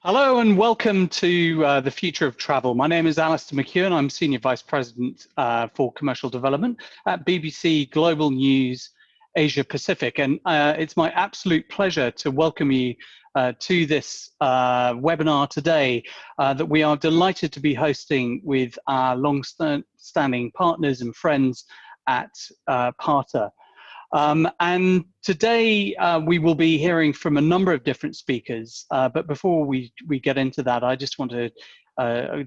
Hello and welcome to the Future of Travel. My name is Alistair McEwen. I'm Senior Vice President for Commercial Development at BBC Global News Asia Pacific. And it's my absolute pleasure to welcome you to this webinar today that we are delighted to be hosting with our long-standing partners and friends at PARTA. And today we will be hearing from a number of different speakers, but before we get into that, I just want to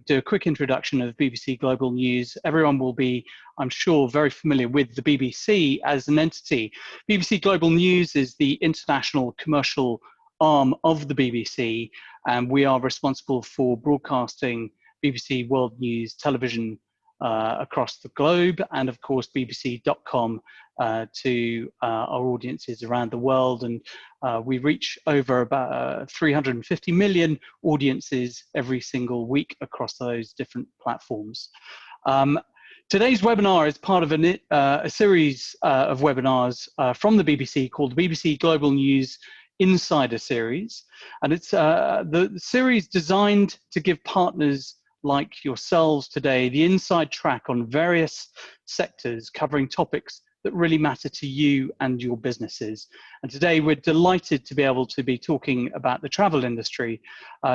do a quick introduction of BBC Global News. Everyone will be, I'm sure, very familiar with the BBC as an entity. BBC Global News is the international commercial arm of the BBC, and we are responsible for broadcasting BBC World News television across the globe, and of course bbc.com to our audiences around the world. And we reach over about 350 million audiences every single week across those different platforms. Today's webinar is part of a series of webinars from the BBC called the BBC Global News Insider Series, and it's the series designed to give partners like yourselves today the inside track on various sectors covering topics that really matter to you and your businesses. And today we're delighted to be able to be talking about the travel industry.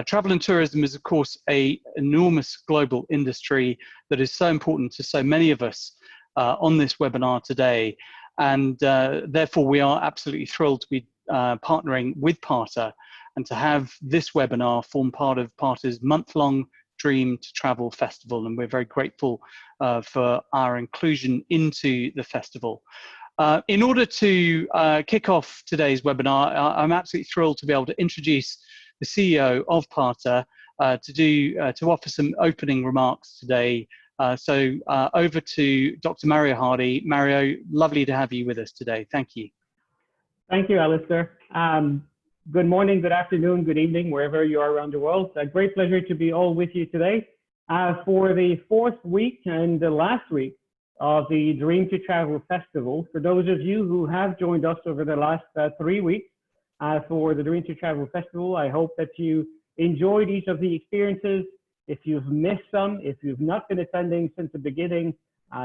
Travel and tourism is, of course, an enormous global industry that is so important to so many of us on this webinar today. And therefore, we are absolutely thrilled to be partnering with PARTA and to have this webinar form part of PARTA's month-long Dream to Travel Festival, and we're very grateful for our inclusion into the festival. In order to kick off today's webinar, I'm absolutely thrilled to be able to introduce the CEO of PARTA to offer some opening remarks today. So over to Dr. Mario Hardy. Mario, lovely to have you with us today. Thank you. Thank you, Alistair. Good morning, good afternoon, good evening, wherever you are around the world. A great pleasure to be all with you today for the fourth week and the last week of the Dream to Travel Festival. For those of you who have joined us over the last 3 weeks for the Dream to Travel Festival, I hope that you enjoyed each of the experiences. If you've missed some, if you've not been attending since the beginning,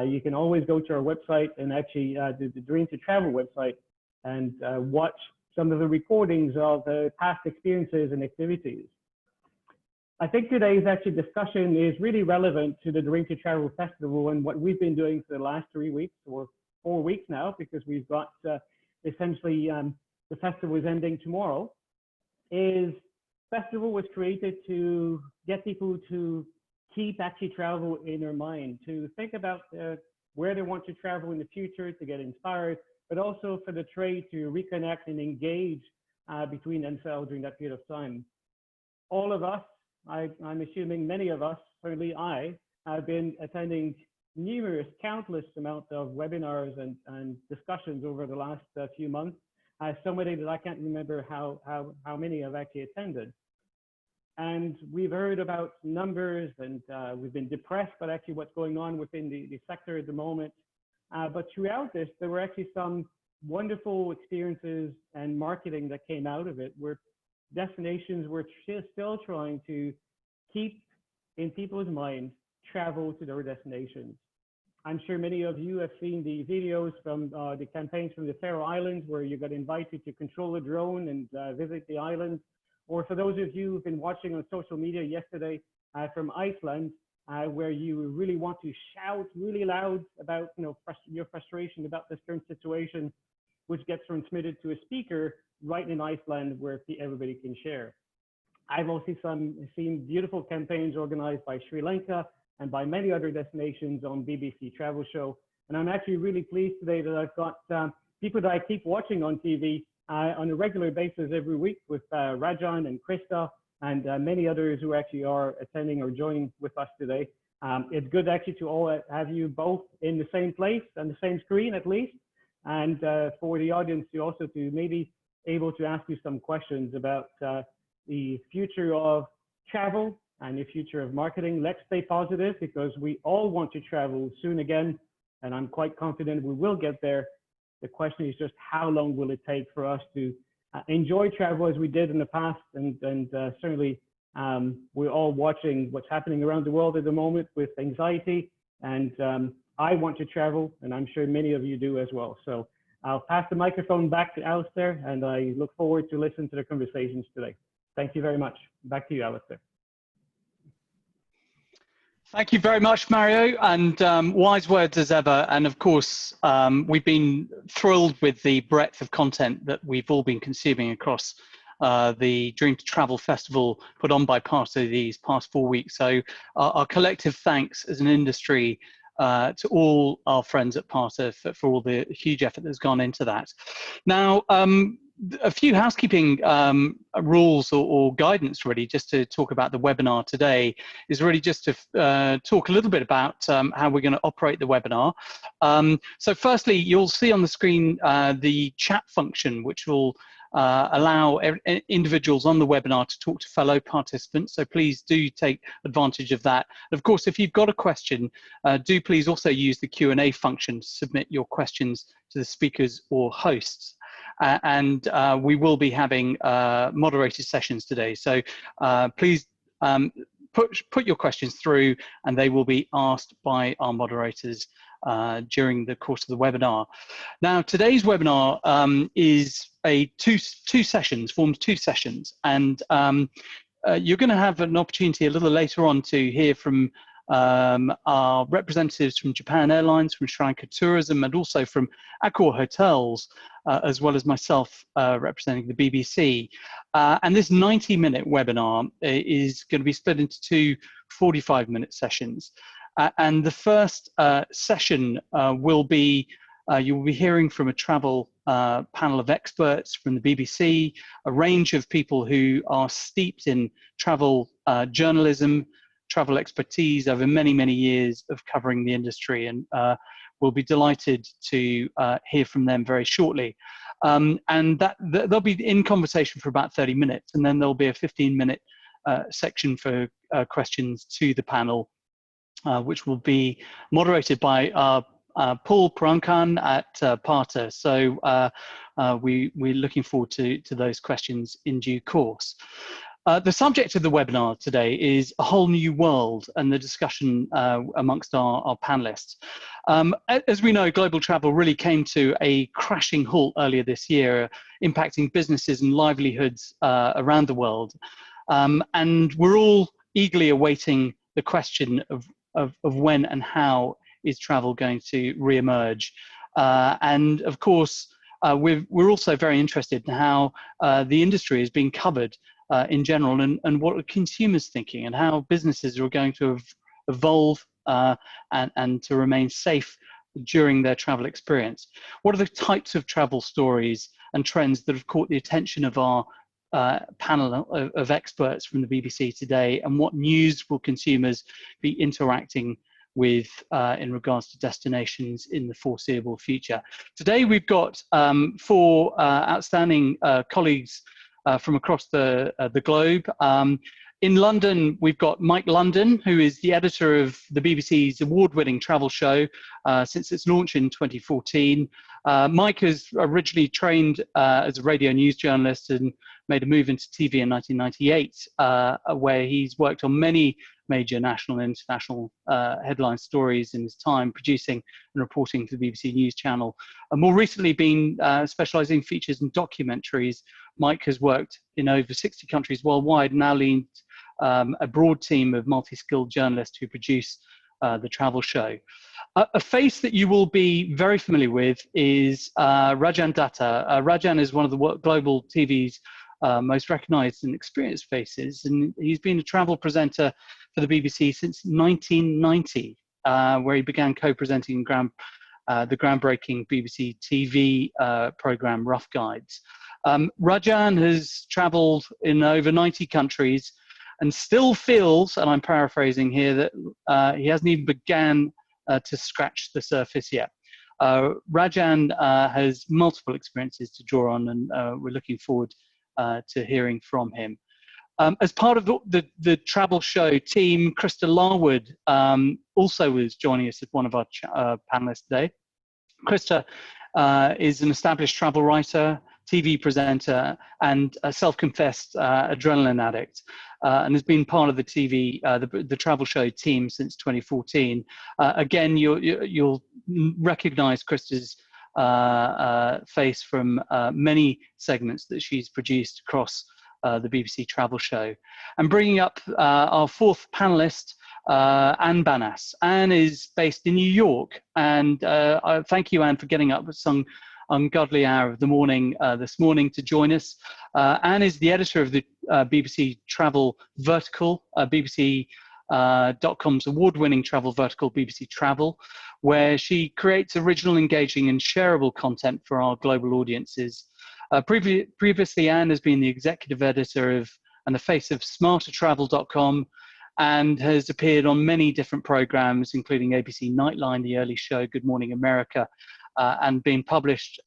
you can always go to our website and actually the Dream to Travel website and watch some of the recordings of the past experiences and activities. I think today's discussion is really relevant to the Dream to Travel Festival and what we've been doing for the last 3 weeks or 4 weeks now, because we've got essentially the festival is ending tomorrow. Festival was created to get people to keep travel in their mind, to think about where they want to travel in the future, to get inspired, but also for the trade to reconnect and engage between themselves during that period of time. All of us, I'm assuming many of us, certainly I, have been attending countless amounts of webinars and discussions over the last few months, so many that I can't remember how many I've actually attended. And we've heard about numbers, and we've been depressed by actually what's going on within the sector at the moment. But throughout this, there were actually some wonderful experiences and marketing that came out of it, where destinations were still trying to keep in people's mind travel to their destinations. I'm sure many of you have seen the videos from the campaigns from the Faroe Islands, where you got invited to control a drone and visit the island. Or for those of you who've been watching on social media yesterday from Iceland, where you really want to shout really loud about your frustration about this current situation, which gets transmitted to a speaker right in Iceland where everybody can share. I've also seen beautiful campaigns organized by Sri Lanka and by many other destinations on BBC Travel Show. And I'm actually really pleased today that I've got people that I keep watching on TV on a regular basis every week, with Rajan and Krista and many others who actually are attending or joining with us today. It's good actually to all have you both in the same place and the same screen at least, and for the audience to also to maybe able to ask you some questions about the future of travel and the future of marketing. Let's stay positive, because we all want to travel soon again, and I'm quite confident we will get there. The question is just how long will it take for us to enjoy travel as we did in the past, and certainly We're all watching what's happening around the world at the moment with anxiety, and I want to travel, and I'm sure many of you do as well. So I'll pass the microphone back to Alistair, and I look forward to listening to the conversations today. Thank you very much. Back to you, Alistair. Thank you very much, Mario, and wise words as ever. And of course, we've been thrilled with the breadth of content that we've all been consuming across the Dream to Travel Festival put on by PARTA these past 4 weeks. So our collective thanks as an industry to all our friends at PARTA for all the huge effort that's gone into that. Now, a few housekeeping rules or guidance really just to talk about the webinar today is really just to talk a little bit about how we're going to operate the webinar. So firstly, you'll see on the screen the chat function, which will allow individuals on the webinar to talk to fellow participants. So please do take advantage of that. And of course, if you've got a question, do please also use the Q&A function to submit your questions to the speakers or hosts. And we will be having moderated sessions today. So please put your questions through, and they will be asked by our moderators during the course of the webinar. Now, today's webinar is forms two sessions, and you're going to have an opportunity a little later on to hear from our representatives from Japan Airlines, from Sri Lanka Tourism, and also from Accor Hotels, as well as myself representing the BBC. And this 90-minute webinar is going to be split into two 45-minute sessions. And the first session will be, you will be hearing from a travel panel of experts from the BBC, a range of people who are steeped in travel journalism, travel expertise over many, many years of covering the industry, and we'll be delighted to hear from them very shortly. And they'll be in conversation for about 30 minutes, and then there'll be a 15-minute section for questions to the panel, which will be moderated by Paul Prankan at PARTA. So we're looking forward to those questions in due course. The subject of the webinar today is a whole new world, and the discussion amongst our panelists. As we know, global travel really came to a crashing halt earlier this year, impacting businesses and livelihoods around the world. And we're all eagerly awaiting the question of when and how is travel going to re-emerge. And of course, we're also very interested in how the industry is being covered in general, and what are consumers thinking, and how businesses are going to evolve and to remain safe during their travel experience. What are the types of travel stories and trends that have caught the attention of our panel of experts from the BBC today, and what news will consumers be interacting with in regards to destinations in the foreseeable future? Today we've got four outstanding colleagues from across the globe. In London, we've got Mike London, who is the editor of the BBC's award-winning travel show since its launch in 2014. Mike is originally trained as a radio news journalist and made a move into TV in 1998, where he's worked on many major national and international headline stories in his time, producing and reporting for the BBC News Channel. And more recently been specialising in features and documentaries. Mike has worked in over 60 countries worldwide, and now leads a broad team of multi-skilled journalists who produce the travel show. A face that you will be very familiar with is Rajan Datta. Rajan is one of the global TV's most recognised and experienced faces, and he's been a travel presenter for the BBC since 1990, where he began co-presenting the groundbreaking BBC TV programme Rough Guides. Rajan has travelled in over 90 countries and still feels, and I'm paraphrasing here, that he hasn't even began to scratch the surface yet. Rajan has multiple experiences to draw on, and we're looking forward to hearing from him. As part of the travel show team, Krista Larwood also is joining us as one of our panelists today. Krista is an established travel writer, TV presenter, and a self-confessed adrenaline addict, and has been part of the the travel show team since 2014. Again, you'll recognize Krista's face from many segments that she's produced across the BBC Travel Show. And bringing up our fourth panelist, Anne Banas. Anne is based in New York, and thank you, Anne, for getting up at some ungodly hour of the morning this morning to join us. Anne is the editor of the BBC Travel Vertical, BBC.com's award-winning travel vertical, BBC Travel, where she creates original, engaging, and shareable content for our global audiences. Previously, Anne has been the executive editor of and the face of smartertravel.com, and has appeared on many different programs, including ABC Nightline, The Early Show, Good Morning America, and being published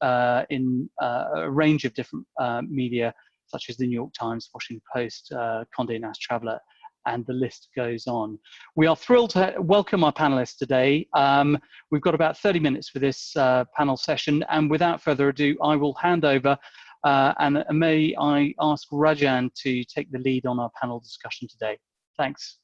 in a range of different media, such as the New York Times, Washington Post, Condé Nast Traveler, and the list goes on. We are thrilled to welcome our panelists today. We've got about 30 minutes for this panel session, and without further ado, I will hand over, and may I ask Rajan to take the lead on our panel discussion today. Thanks.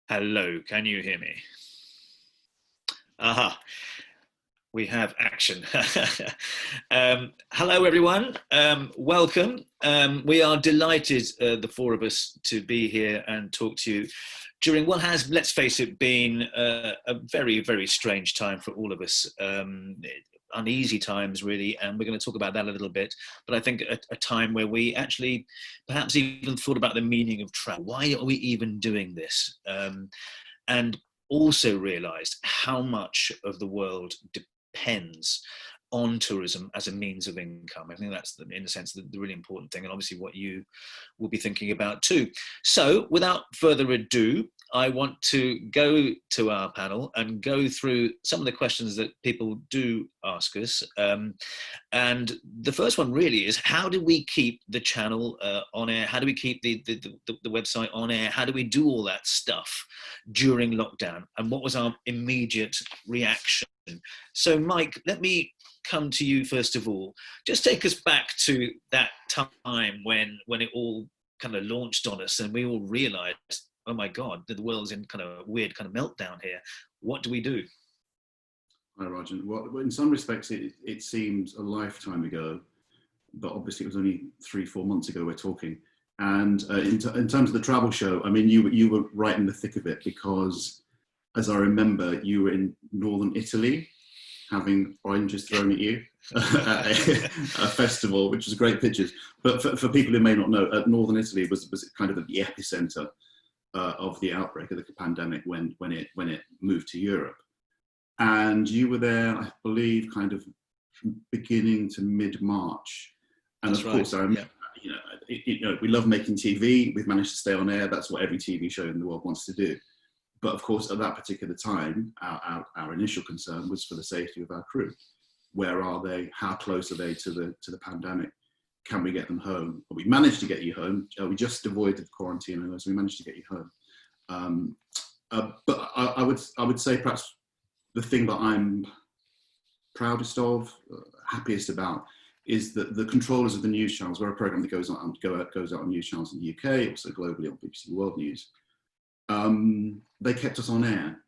Hello, can you hear me? Aha, we have action. Hello, everyone. Welcome. We are delighted, the four of us, to be here and talk to you during what has, let's face it, been a very, very strange time for all of us. Uneasy times, really, and we're going to talk about that a little bit. But I think a time where we actually perhaps even thought about the meaning of travel. Why are we even doing this? And also realized how much of the world depends on tourism as a means of income. I think that's, in a sense, the really important thing, and obviously what you will be thinking about too. So without further ado, I want to go to our panel and go through some of the questions that people do ask us. And the first one really is, how do we keep the channel on air? How do we keep the website on air? How do we do all that stuff during lockdown? And what was our immediate reaction? So Mike, let me come to you first of all. Just take us back to that time when it all kind of launched on us and we all realized, oh my God, the world's in kind of a weird kind of meltdown here. What do we do? Hi, Rajan. Well, in some respects, it seems a lifetime ago, but obviously it was only 3-4 months ago we're talking. And in terms of the travel show, I mean, you were right in the thick of it, because as I remember, you were in northern Italy, having oranges thrown at you at a festival, which was great pictures. But for people who may not know, northern Italy was kind of at the epicenter of the outbreak of the pandemic when it moved to Europe. And you were there, I believe, kind of beginning to mid-March. And That's of course, right. I remember, we love making TV. We've managed to stay on air. That's what every TV show in the world wants to do. But of course, at that particular time, our initial concern was for the safety of our crew. Where are they? How close are they to the pandemic? Can we get them home? We managed to get you home. We just avoided quarantine, so we managed to get you home. But I would say perhaps the thing that I'm proudest of, happiest about, is that the controllers of the news channels. We're a program that goes out on news channels in the UK, also globally on BBC World News. They kept us on air.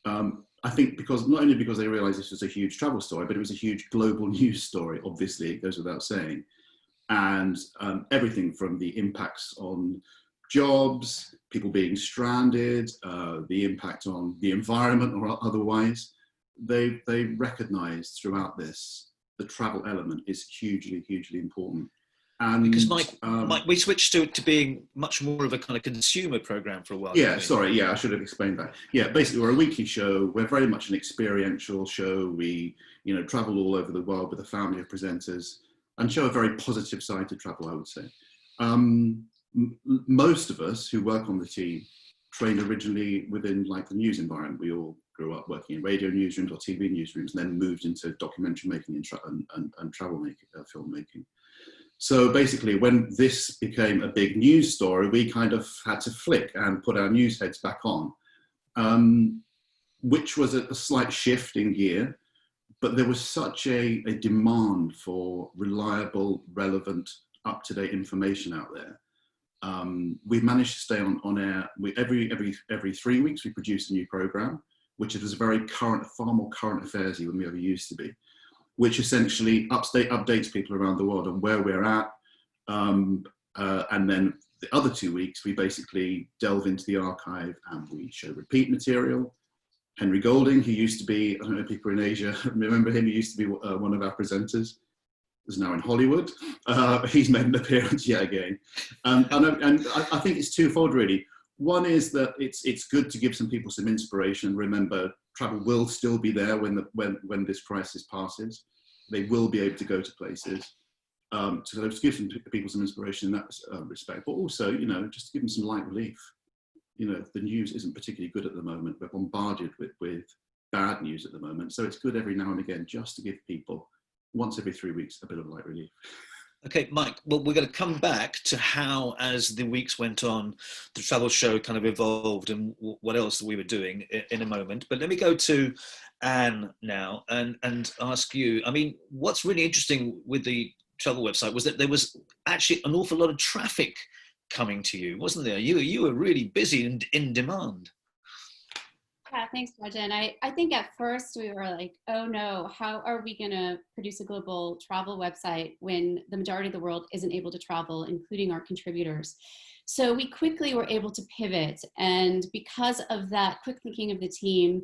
I think not only because they realised this was a huge travel story, but it was a huge global news story. Obviously, it goes without saying. And everything from the impacts on jobs, people being stranded, the impact on the environment or otherwise, they recognised throughout this the travel element is hugely, hugely important. And because Mike, we switched to being much more of a kind of consumer program for a while. Yeah, sorry, yeah, I should have explained that. Yeah, basically we're a weekly show. We're very much an experiential show. We, travel all over the world with a family of presenters and show a very positive side to travel, I would say. Most of us who work on the team trained originally within the news environment. We all grew up working in radio newsrooms or TV newsrooms, and then moved into documentary making and travel making, filmmaking. So basically, when this became a big news story, we kind of had to flick and put our news heads back on, which was a slight shift in gear. But there was such a demand for reliable, relevant, up-to-date information out there. We've managed to stay on air. Every 3 weeks, we produce a new program, which is very current, far more current affairs-y than we ever used to be, which essentially updates people around the world on where we're at. And then the other 2 weeks, we basically delve into the archive and we show repeat material. Henry Golding, who used to be, I don't know if people in Asia remember him, he used to be one of our presenters, is now in Hollywood. He's made an appearance yet again. And I think it's twofold really. One is that it's good to give some people some inspiration. Remember, travel will still be there when this crisis passes. They will be able to go to places. So to give some people some inspiration in that respect, but also, just to give them some light relief. The news isn't particularly good at the moment. We're bombarded with bad news at the moment. So it's good every now and again just to give people, once every 3 weeks, a bit of light relief. Okay, Mike, well, we're going to come back to how, as the weeks went on, the travel show kind of evolved and what else we were doing in a moment. But let me go to Anne now and ask you, I mean, what's really interesting with the travel website was that there was actually an awful lot of traffic coming to you, wasn't there? You were really busy and in demand. Yeah, thanks, Roger. I think at first we were like, oh no, how are we going to produce a global travel website when the majority of the world isn't able to travel, including our contributors? So we quickly were able to pivot. And because of that quick thinking of the team,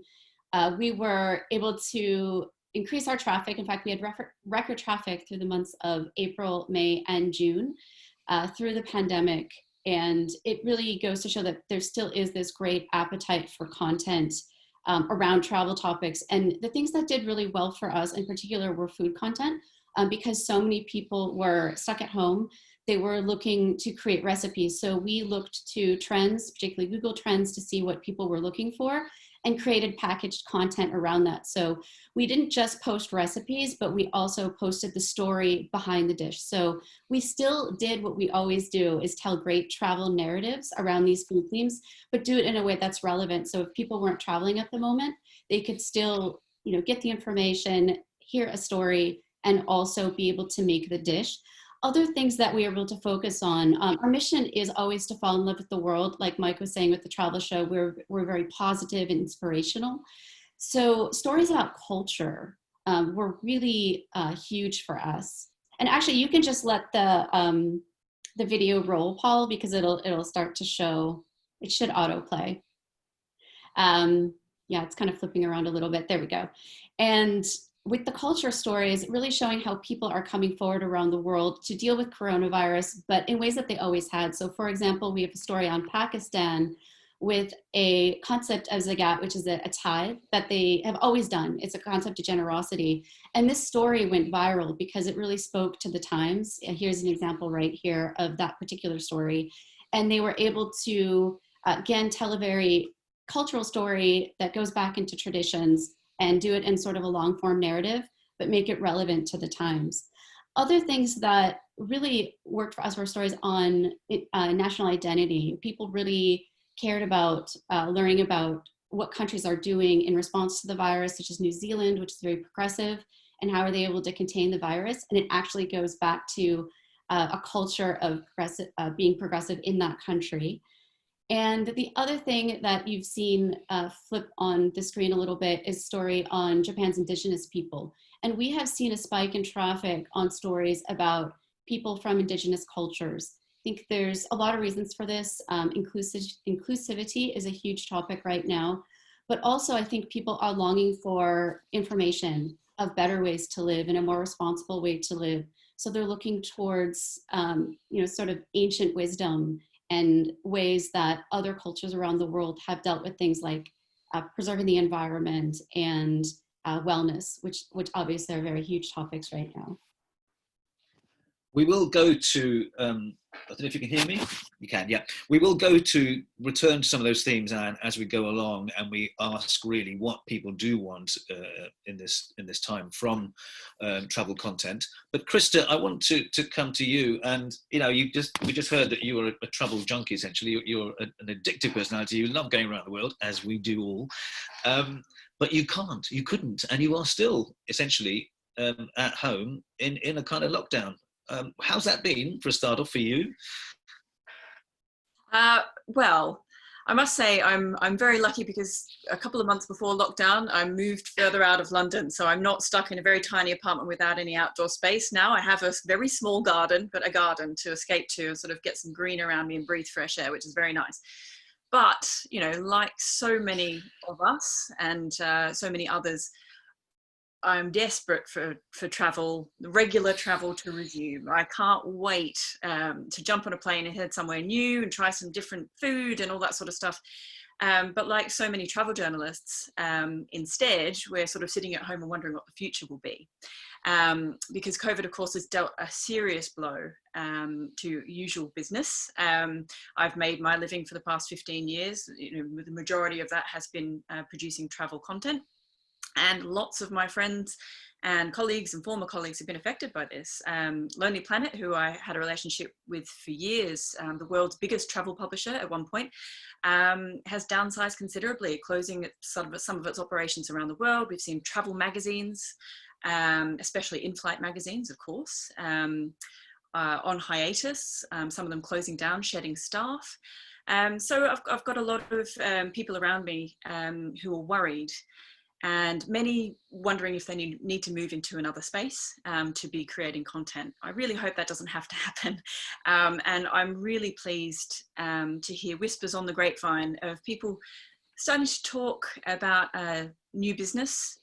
we were able to increase our traffic. In fact, we had record traffic through the months of April, May, and June through the pandemic. And it really goes to show that there still is this great appetite for content around travel topics. And the things that did really well for us in particular were food content, because so many people were stuck at home. They were looking to create recipes. So we looked to trends, particularly Google Trends, to see what people were looking for and created packaged content around that. So we didn't just post recipes, but we also posted the story behind the dish. So we still did what we always do, is tell great travel narratives around these food themes, but do it in a way that's relevant. So if people weren't traveling at the moment, they could still, get the information, hear a story, and also be able to make the dish. Other things that we are able to focus on, our mission is always to fall in love with the world. Like Mike was saying with the travel show, we're very positive and inspirational. So stories about culture were really huge for us. And actually, you can just let the video roll, Paul, because it'll start to show. It should autoplay. Yeah, it's kind of flipping around a little bit. There we go. And with the culture stories, really showing how people are coming forward around the world to deal with coronavirus, but in ways that they always had. So for example, we have a story on Pakistan with a concept of zakat, which is a tithe that they have always done. It's a concept of generosity. And this story went viral because it really spoke to the times. Here's an example right here of that particular story. And they were able to, again, tell a very cultural story that goes back into traditions and do it in sort of a long form narrative, but make it relevant to the times. Other things that really worked for us were stories on national identity. People really cared about learning about what countries are doing in response to the virus, such as New Zealand, which is very progressive, and how are they able to contain the virus. And it actually goes back to a culture of being progressive in that country. And the other thing that you've seen flip on the screen a little bit is a story on Japan's Indigenous people. And we have seen a spike in traffic on stories about people from Indigenous cultures. I think there's a lot of reasons for this. Inclusivity is a huge topic right now, but also I think people are longing for information of better ways to live and a more responsible way to live. So they're looking towards, sort of ancient wisdom and ways that other cultures around the world have dealt with things like preserving the environment and wellness, which obviously are very huge topics right now. We will go to, I don't know if you can hear me. You can, yeah. We will go to return to some of those themes, Anne, as we go along, and we ask really what people do want in this time from travel content. But Krista, I want to come to you, and we just heard that you are a travel junkie. Essentially, you're an addictive personality. You love going around the world, as we do all. But you couldn't, and you are still essentially at home in a kind of lockdown. How's that been for a start off for you? Well, I must say I'm very lucky because a couple of months before lockdown, I moved further out of London. So I'm not stuck in a very tiny apartment without any outdoor space. Now I have a very small garden, but a garden to escape to and sort of get some green around me and breathe fresh air, which is very nice. But, like so many of us and so many others, I'm desperate for travel, regular travel to resume. I can't wait to jump on a plane and head somewhere new and try some different food and all that sort of stuff. But like so many travel journalists, instead, we're sort of sitting at home and wondering what the future will be. Because COVID, of course, has dealt a serious blow to usual business. I've made my living for the past 15 years. The majority of that has been producing travel content. And lots of my friends and colleagues and former colleagues have been affected by this. Lonely Planet, who I had a relationship with for years, the world's biggest travel publisher at one point, has downsized considerably, closing some of its operations around the world. We've seen travel magazines, especially in-flight magazines, of course, on hiatus, some of them closing down, shedding staff. So I've got a lot of people around me who are worried, and many wondering if they need to move into another space to be creating content. I really hope that doesn't have to happen. And I'm really pleased to hear whispers on the grapevine of people starting to talk about new business,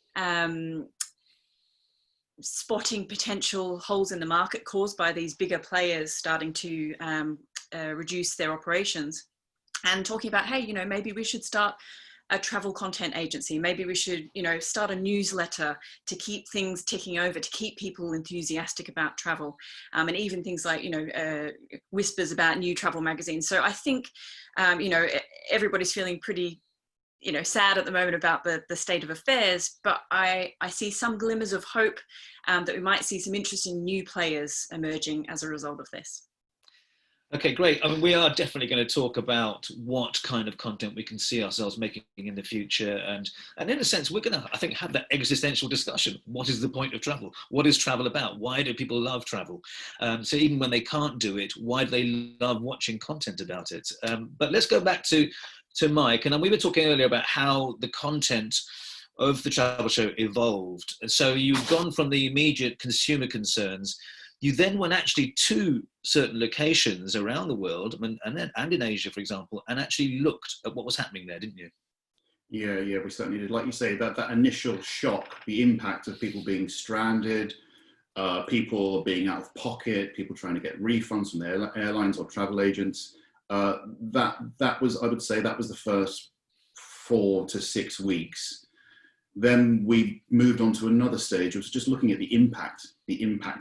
spotting potential holes in the market caused by these bigger players starting to reduce their operations, and talking about, hey, maybe we should start a travel content agency. Maybe we should, start a newsletter to keep things ticking over, to keep people enthusiastic about travel. And even things like, whispers about new travel magazines. So I think, everybody's feeling pretty, sad at the moment about the state of affairs, but I see some glimmers of hope that we might see some interesting new players emerging as a result of this. Okay, great. I mean, we are definitely going to talk about what kind of content we can see ourselves making in the future. And in a sense, we're going to, I think, have that existential discussion. What is the point of travel? What is travel about? Why do people love travel? So even when they can't do it, why do they love watching content about it? But let's go back to Mike. And we were talking earlier about how the content of the travel show evolved. So you've gone from the immediate consumer concerns. You then went actually to certain locations around the world and in Asia, for example, and actually looked at what was happening there, didn't you? Yeah, we certainly did. Like you say, that initial shock, the impact of people being stranded, people being out of pocket, people trying to get refunds from their airlines or travel agents. That was, I would say, that was the first 4 to 6 weeks. Then we moved on to another stage. It was just looking at the impact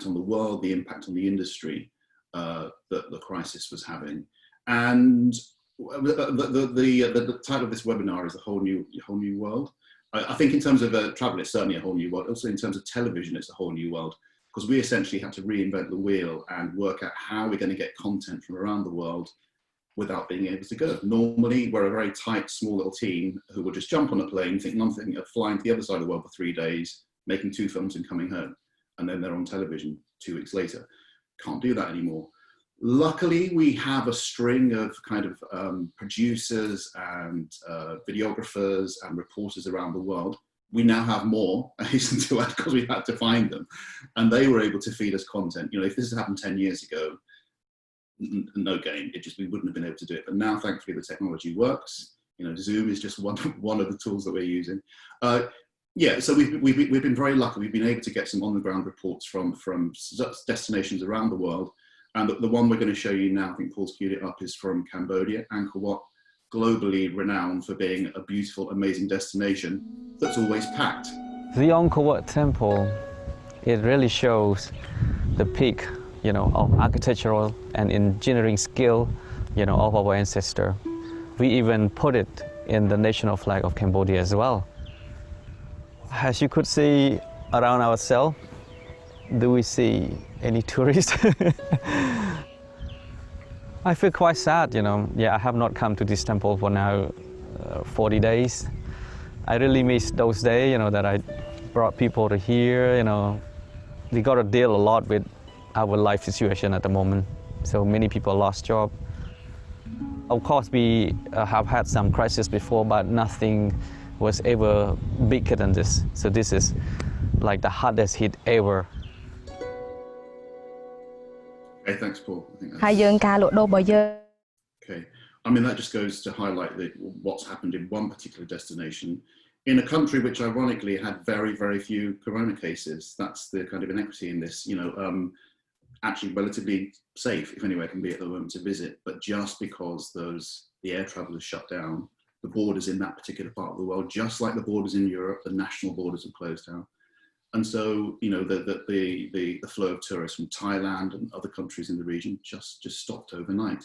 on the world, the impact on the industry that the crisis was having. And the title of this webinar is a whole new world. I think in terms of travel, it's certainly a whole new world. Also in terms of television, it's a whole new world, because we essentially had to reinvent the wheel and work out how we're going to get content from around the world without being able to go. Normally, we're a very tight, small little team who will just jump on a plane, think nothing of flying to the other side of the world for 3 days, making 2 films and coming home. And then they're on television 2 weeks later. Can't do that anymore. Luckily, we have a string of kind of producers and videographers and reporters around the world. We now have more, I hasten to add, because we had to find them. And they were able to feed us content. If this had happened 10 years ago, no game. We wouldn't have been able to do it. But now, thankfully, the technology works. Zoom is just one of the tools that we're using. So we've been very lucky. We've been able to get some on-the-ground reports from destinations around the world. And the one we're going to show you now, I think Paul's queued it up, is from Cambodia, Angkor Wat, globally renowned for being a beautiful, amazing destination that's always packed. The Angkor Wat temple, it really shows the peak of architectural and engineering skill, of our ancestors. We even put it in the national flag of Cambodia as well. As you could see around ourselves, do we see any tourists? I feel quite sad, I have not come to this temple for now 40 days. I really miss those days, that I brought people to here, We got to deal a lot with our life situation at the moment. So many people lost jobs. Of course, we have had some crises before, but nothing was ever bigger than this. So this is like the hardest hit ever. Okay, thanks, Paul. I think that's... Okay, I mean, that just goes to highlight what's happened in one particular destination in a country which ironically had very, very few corona cases. That's the kind of inequity in this, actually relatively safe, if anywhere can be at the moment to visit, but just because the air travel is shut down, the borders in that particular part of the world, just like the borders in Europe, the national borders have closed down. And so, the flow of tourists from Thailand and other countries in the region just stopped overnight.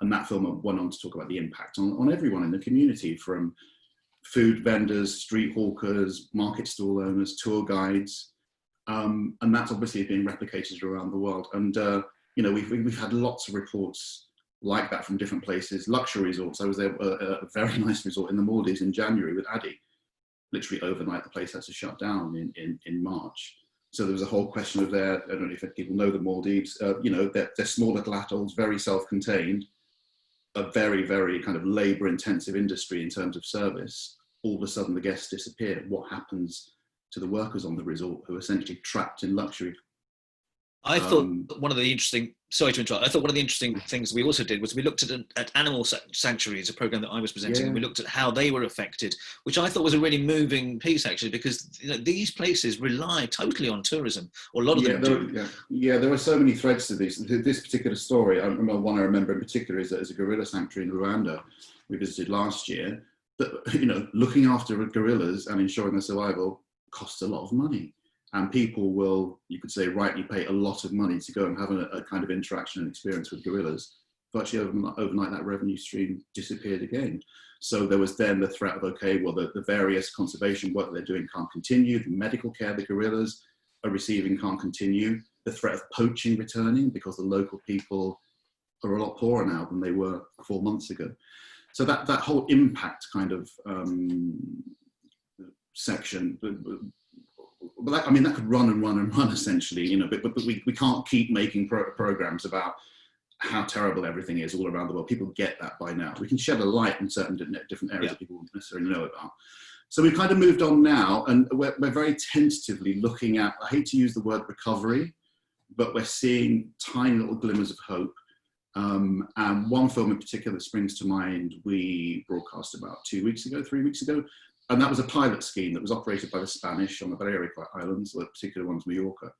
And that film went on to talk about the impact on everyone in the community, from food vendors, street hawkers, market stall owners, tour guides. And that's obviously being replicated around the world. And, we've had lots of reports like that from different places. Luxury resorts. I was there at a very nice resort in the Maldives in January with Addy. Literally overnight, the place had to shut down in March. So there was a whole question of I don't know if people know the Maldives, they're small little atolls, very self-contained, a very, very kind of labor-intensive industry in terms of service. All of a sudden the guests disappear. What happens to the workers on the resort who are essentially trapped in luxury? I thought one of the interesting, sorry to interrupt, I thought one of the interesting things we also did was we looked at animal sanctuaries, a program that I was presenting, and we looked at how they were affected, which I thought was a really moving piece actually, because these places rely totally on tourism, or a lot of them do. There were so many threads to this particular story. One I remember in particular is a gorilla sanctuary in Rwanda we visited last year. That, looking after gorillas and ensuring their survival costs a lot of money. And people will, you could say, rightly pay a lot of money to go and have a kind of interaction and experience with gorillas. Virtually overnight, that revenue stream disappeared again. So there was then the threat of, okay, well, the various conservation work they're doing can't continue. The medical care the gorillas are receiving can't continue. The threat of poaching returning, because the local people are a lot poorer now than they were 4 months ago. So that whole impact kind of section, but that could run and run and run essentially, but we can't keep making programs about how terrible everything is all around the world. People get that by now. We can shed a light in certain different areas that people wouldn't necessarily know about. So we've kind of moved on now, and we're very tentatively looking at, I hate to use the word recovery, but we're seeing tiny little glimmers of hope. And one film in particular that springs to mind, we broadcast about 3 weeks ago, and that was a pilot scheme that was operated by the Spanish on the Balearic Islands, the particular ones, Mallorca.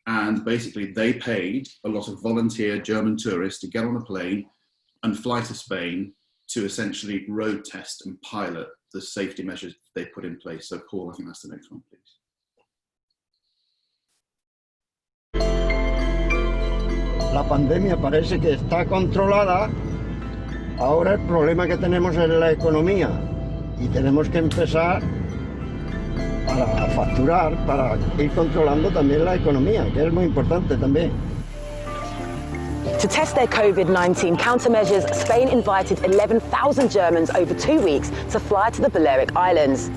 And basically they paid a lot of volunteer German tourists to get on a plane and fly to Spain to essentially road test and pilot the safety measures they put in place. So Paul, I think that's the next one, please. La pandemia parece que está controlada. Ahora el problema que tenemos es la economía y tenemos que empezar para facturar, para ir controlando también la economía, que es muy importante también. To test their COVID-19 countermeasures, Spain invited 11,000 Germans over 2 weeks to fly to the Balearic Islands.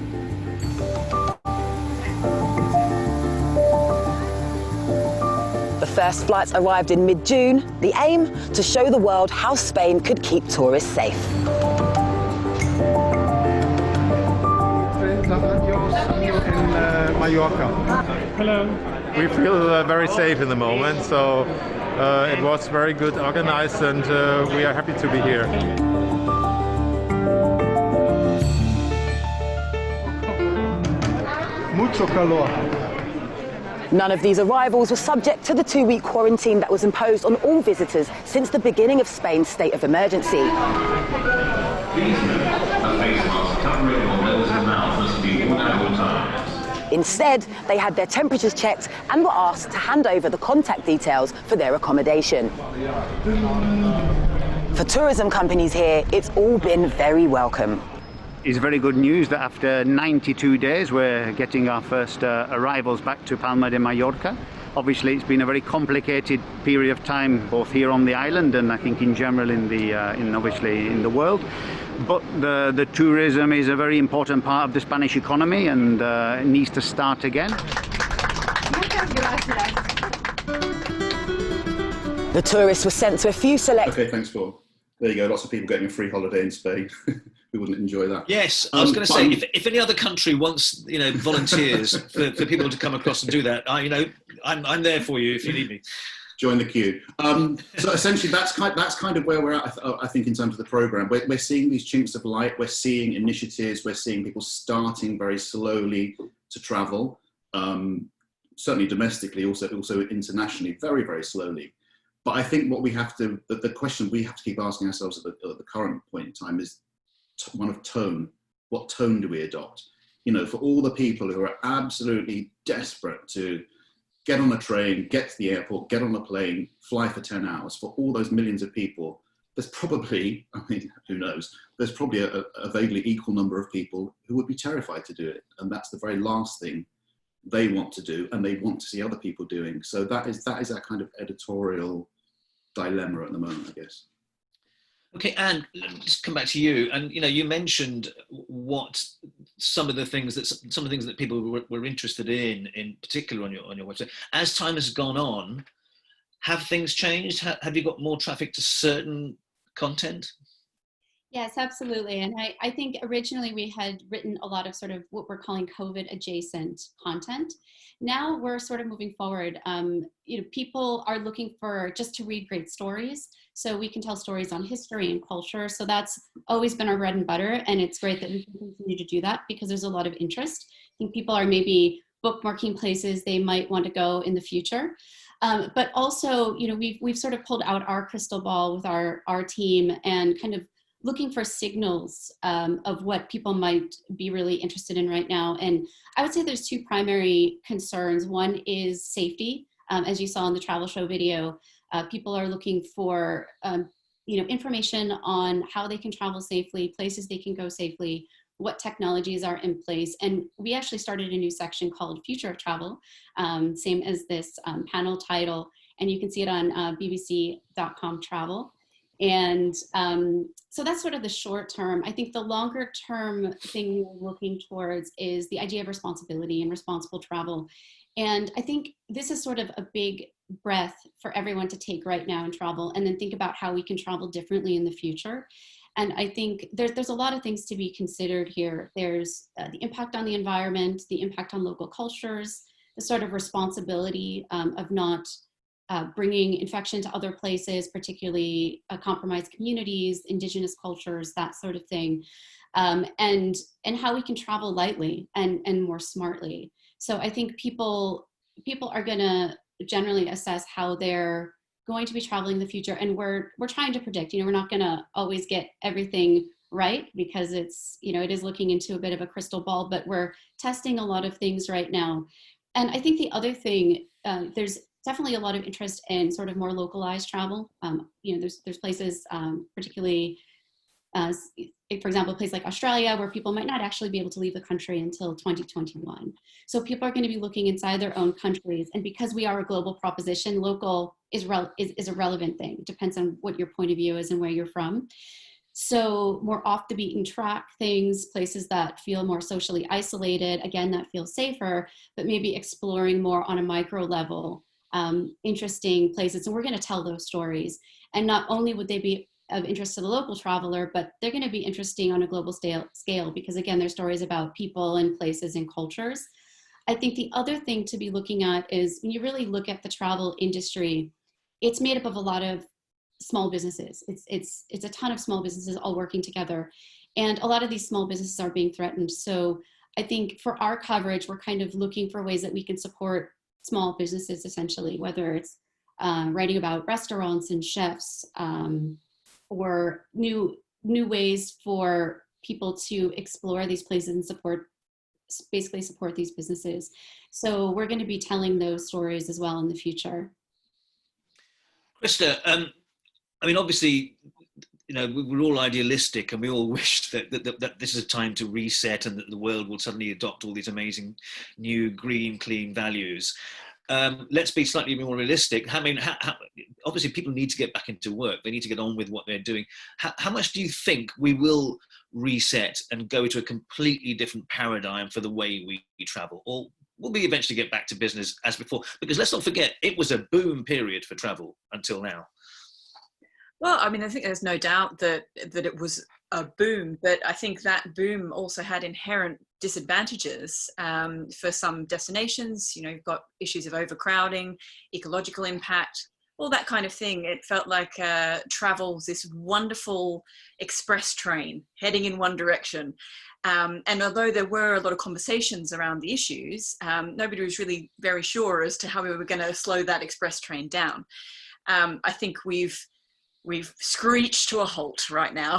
The first flights arrived in mid-June, the aim to show the world how Spain could keep tourists safe. Hello. We feel very safe in the moment, so it was very good organized, and we are happy to be here. Mucho calor. None of these arrivals were subject to the 2-week quarantine that was imposed on all visitors since the beginning of Spain's state of emergency. Please note, a face mask covering your nose and mouth must be worn at all times. Instead, they had their temperatures checked and were asked to hand over the contact details for their accommodation. For tourism companies here, it's all been very welcome. It's very good news that after 92 days we're getting our first arrivals back to Palma de Mallorca. Obviously it's been a very complicated period of time both here on the island and I think in general in the world. But the tourism is a very important part of the Spanish economy and it needs to start again. The tourists were sent to a few select... Okay, thanks, Paul. There you go, lots of people getting a free holiday in Spain. Who wouldn't enjoy that? Yes, I was going to say, if any other country wants, volunteers for people to come across and do that, I'm there for you if you need me. Join the queue. So essentially, that's kind of where we're at. I think in terms of the program, we're seeing these chinks of light. We're seeing initiatives. We're seeing people starting very slowly to travel. Certainly domestically, also internationally, very, very slowly. But I think what we have to, the question we have to keep asking ourselves at the current point in time is one of tone. What tone do we adopt? For all the people who are absolutely desperate to get on a train, get to the airport, get on a plane, fly for 10 hours, for all those millions of people, there's probably, who knows, there's probably a vaguely equal number of people who would be terrified to do it. And that's the very last thing they want to do and they want to see other people doing. So that is our kind of editorial dilemma at the moment, I guess. Okay, Anne, just come back to you. And you mentioned what some of the things that people were interested in particular on your website. As time has gone on, have things changed? Have you got more traffic to certain content? Yes, absolutely. And I think originally we had written a lot of sort of what we're calling COVID adjacent content. Now we're sort of moving forward. People are looking for just to read great stories. So we can tell stories on history and culture. So that's always been our bread and butter. And it's great that we can continue to do that because there's a lot of interest. I think people are maybe bookmarking places they might want to go in the future. But also, we've sort of pulled out our crystal ball with our team and kind of looking for signals of what people might be really interested in right now. And I would say there's two primary concerns. One is safety. As you saw in the travel show video, people are looking for information on how they can travel safely, places they can go safely, what technologies are in place. And we actually started a new section called Future of Travel, same as this panel title. And you can see it on bbc.com travel. And so that's sort of the short term. I think the longer term thing we're looking towards is the idea of responsibility and responsible travel. And I think this is sort of a big breath for everyone to take right now in travel and then think about how we can travel differently in the future. And I think there's a lot of things to be considered here. There's the impact on the environment, the impact on local cultures, the sort of responsibility of not bringing infection to other places, particularly compromised communities, indigenous cultures, that sort of thing, and how we can travel lightly and more smartly. So I think people are going to generally assess how they're going to be traveling in the future, and we're trying to predict. We're not going to always get everything right because it is looking into a bit of a crystal ball, but we're testing a lot of things right now. And I think the other thing, there's definitely a lot of interest in sort of more localized travel. There's places, particularly, for example, a place like Australia, where people might not actually be able to leave the country until 2021. So people are going to be looking inside their own countries. And because we are a global proposition, local is a relevant thing. It depends on what your point of view is and where you're from. So more off the beaten track things, places that feel more socially isolated, again, that feel safer, but maybe exploring more on a micro level, interesting places. And we're going to tell those stories. And not only would they be of interest to the local traveler, but they're going to be interesting on a global scale because, again, they're stories about people and places and cultures. I think the other thing to be looking at is when you really look at the travel industry, it's made up of a lot of small businesses. It's a ton of small businesses all working together. And a lot of these small businesses are being threatened. So I think for our coverage, we're kind of looking for ways that we can support small businesses, essentially, whether it's writing about restaurants and chefs, or new ways for people to explore these places and support basically support these businesses. So we're going to be telling those stories as well in the future. Krista, I mean, obviously, you know, we're all idealistic and we all wish that this is a time to reset and that the world will suddenly adopt all these amazing new green, clean values. Let's be slightly more realistic. I mean, obviously people need to get back into work. They need to get on with what they're doing. How much do you think we will reset and go to a completely different paradigm for the way we travel? Or will we eventually get back to business as before? Because let's not forget, it was a boom period for travel until now. Well, I mean, I think there's no doubt that it was a boom, but I think that boom also had inherent disadvantages for some destinations. You know, you've got issues of overcrowding, ecological impact, all that kind of thing. It felt like travel's this wonderful express train heading in one direction. And although there were a lot of conversations around the issues, nobody was really very sure as to how we were going to slow that express train down. I think we've screeched to a halt right now.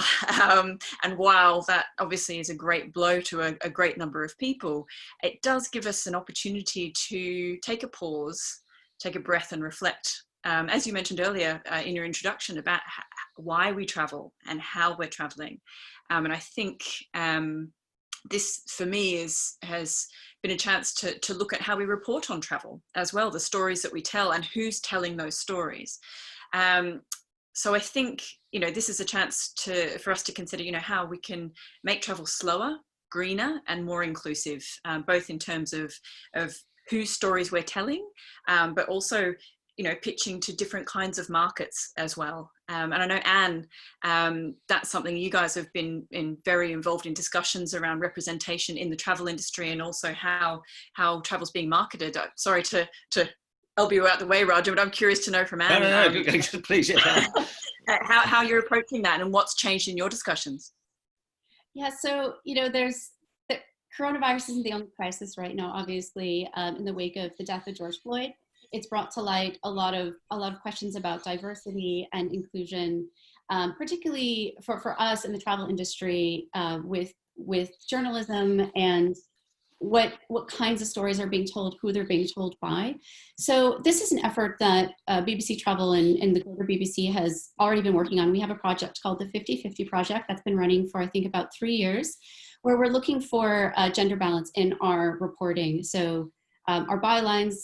And while that obviously is a great blow to a great number of people, it does give us an opportunity to take a pause, take a breath and reflect. As you mentioned earlier in your introduction about why we travel and how we're traveling. And I think this for me has been a chance to look at how we report on travel as well, the stories that we tell and who's telling those stories. So I think, you know, this is a chance for us to consider, you know, how we can make travel slower, greener, and more inclusive, both in terms of whose stories we're telling, but also, you know, pitching to different kinds of markets as well. And I know, Anne, that's something you guys have been very involved in discussions around representation in the travel industry and also how travel's being marketed. Sorry to help you out the way, Roger, but I'm curious to know from Anne. No, please, yeah. how you're approaching that and what's changed in your discussions. Yeah, so, you know, the coronavirus isn't the only crisis right now, obviously, in the wake of the death of George Floyd. It's brought to light a lot of questions about diversity and inclusion, particularly for us in the travel industry with journalism and what kinds of stories are being told, who they're being told by. So this is an effort that BBC Travel and the Global BBC has already been working on. We have a project called the 50/50 Project that's been running for, I think, about 3 years, where we're looking for gender balance in our reporting. So our bylines,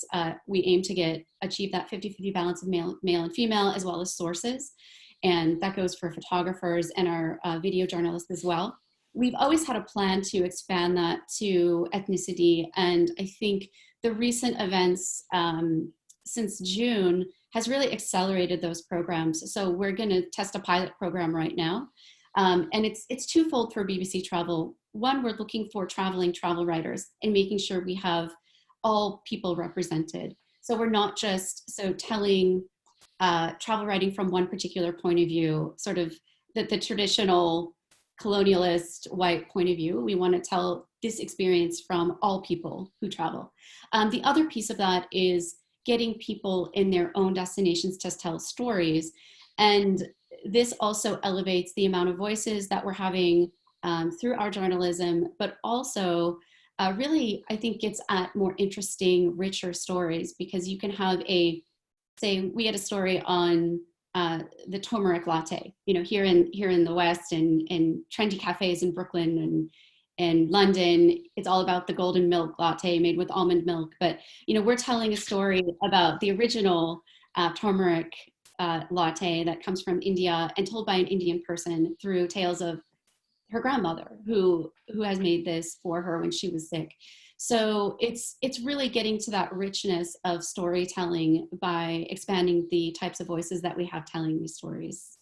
we aim to achieve that 50/50 balance of male and female, as well as sources. And that goes for photographers and our video journalists as well. We've always had a plan to expand that to ethnicity. And I think the recent events since June has really accelerated those programs. So we're going to test a pilot program right now. And it's twofold for BBC Travel. One, we're looking for traveling travel writers and making sure we have all people represented. So we're not just telling travel writing from one particular point of view, sort of the traditional colonialist white point of view. We want to tell this experience from all people who travel. The other piece of that is getting people in their own destinations to tell stories. And this also elevates the amount of voices that we're having through our journalism, but also really, I think, gets at more interesting, richer stories, because you can have say we had a story on the turmeric latte, you know, here in the West and trendy cafes in Brooklyn and London, it's all about the golden milk latte made with almond milk. But, you know, we're telling a story about the original turmeric latte that comes from India and told by an Indian person through tales of her grandmother who has made this for her when she was sick. So it's really getting to that richness of storytelling by expanding the types of voices that we have telling these stories.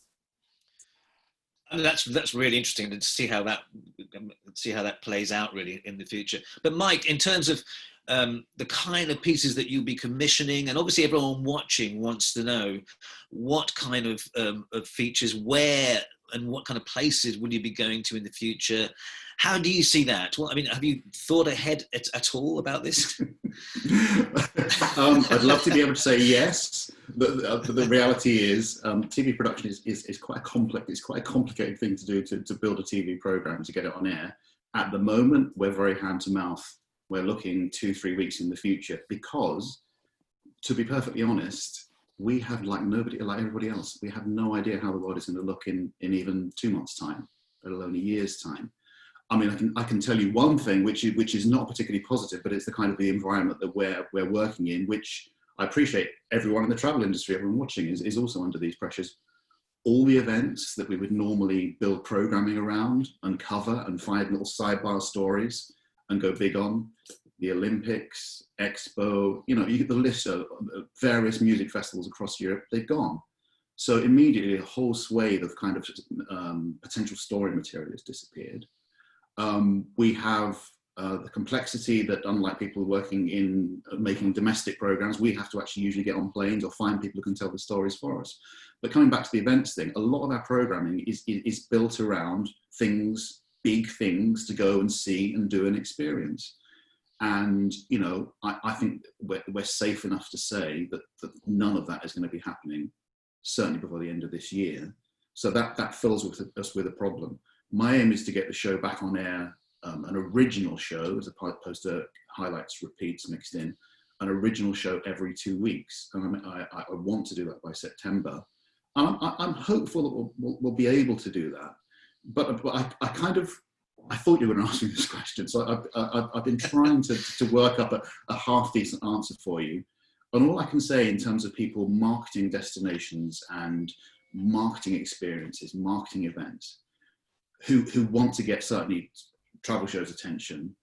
And that's really interesting to see how that plays out really in the future. But Mike, in terms of the kind of pieces that you'll be commissioning, and obviously everyone watching wants to know what kind of features, where and what kind of places will you be going to in the future? How do you see that? Well, I mean, have you thought ahead at all about this? I'd love to be able to say yes, but the reality is TV production is quite a complex, it's quite a complicated thing to do to build a TV program, to get it on air. At the moment, we're very hand to mouth. We're looking 2-3 weeks in the future because, to be perfectly honest, we have, like everybody else, we have no idea how the world is going to look in even 2 months' time, let alone a year's time. I mean, I can tell you one thing, which is not particularly positive, but it's the kind of the environment that we're working in, which I appreciate everyone in the travel industry, everyone watching is also under these pressures. All the events that we would normally build programming around and cover and find little sidebar stories and go big on, the Olympics, Expo, you get the list of various music festivals across Europe, they've gone. So immediately a whole swathe of kind of potential story material has disappeared. We have the complexity that, unlike people working in making domestic programs, we have to actually usually get on planes or find people who can tell the stories for us. But coming back to the events thing, a lot of our programming is built around things, big things to go and see and do and experience. And, I think we're safe enough to say that none of that is going to be happening, certainly before the end of this year. So that fills us with a problem. My aim is to get the show back on air, an original show, as opposed to highlights, repeats mixed in, an original show every 2 weeks. And I want to do that by September. I'm hopeful that we'll be able to do that. But I thought you were going to ask me this question, so I've been trying to work up a half-decent answer for you. And all I can say in terms of people marketing destinations and marketing experiences, marketing events, who want to get certainly travel shows attention,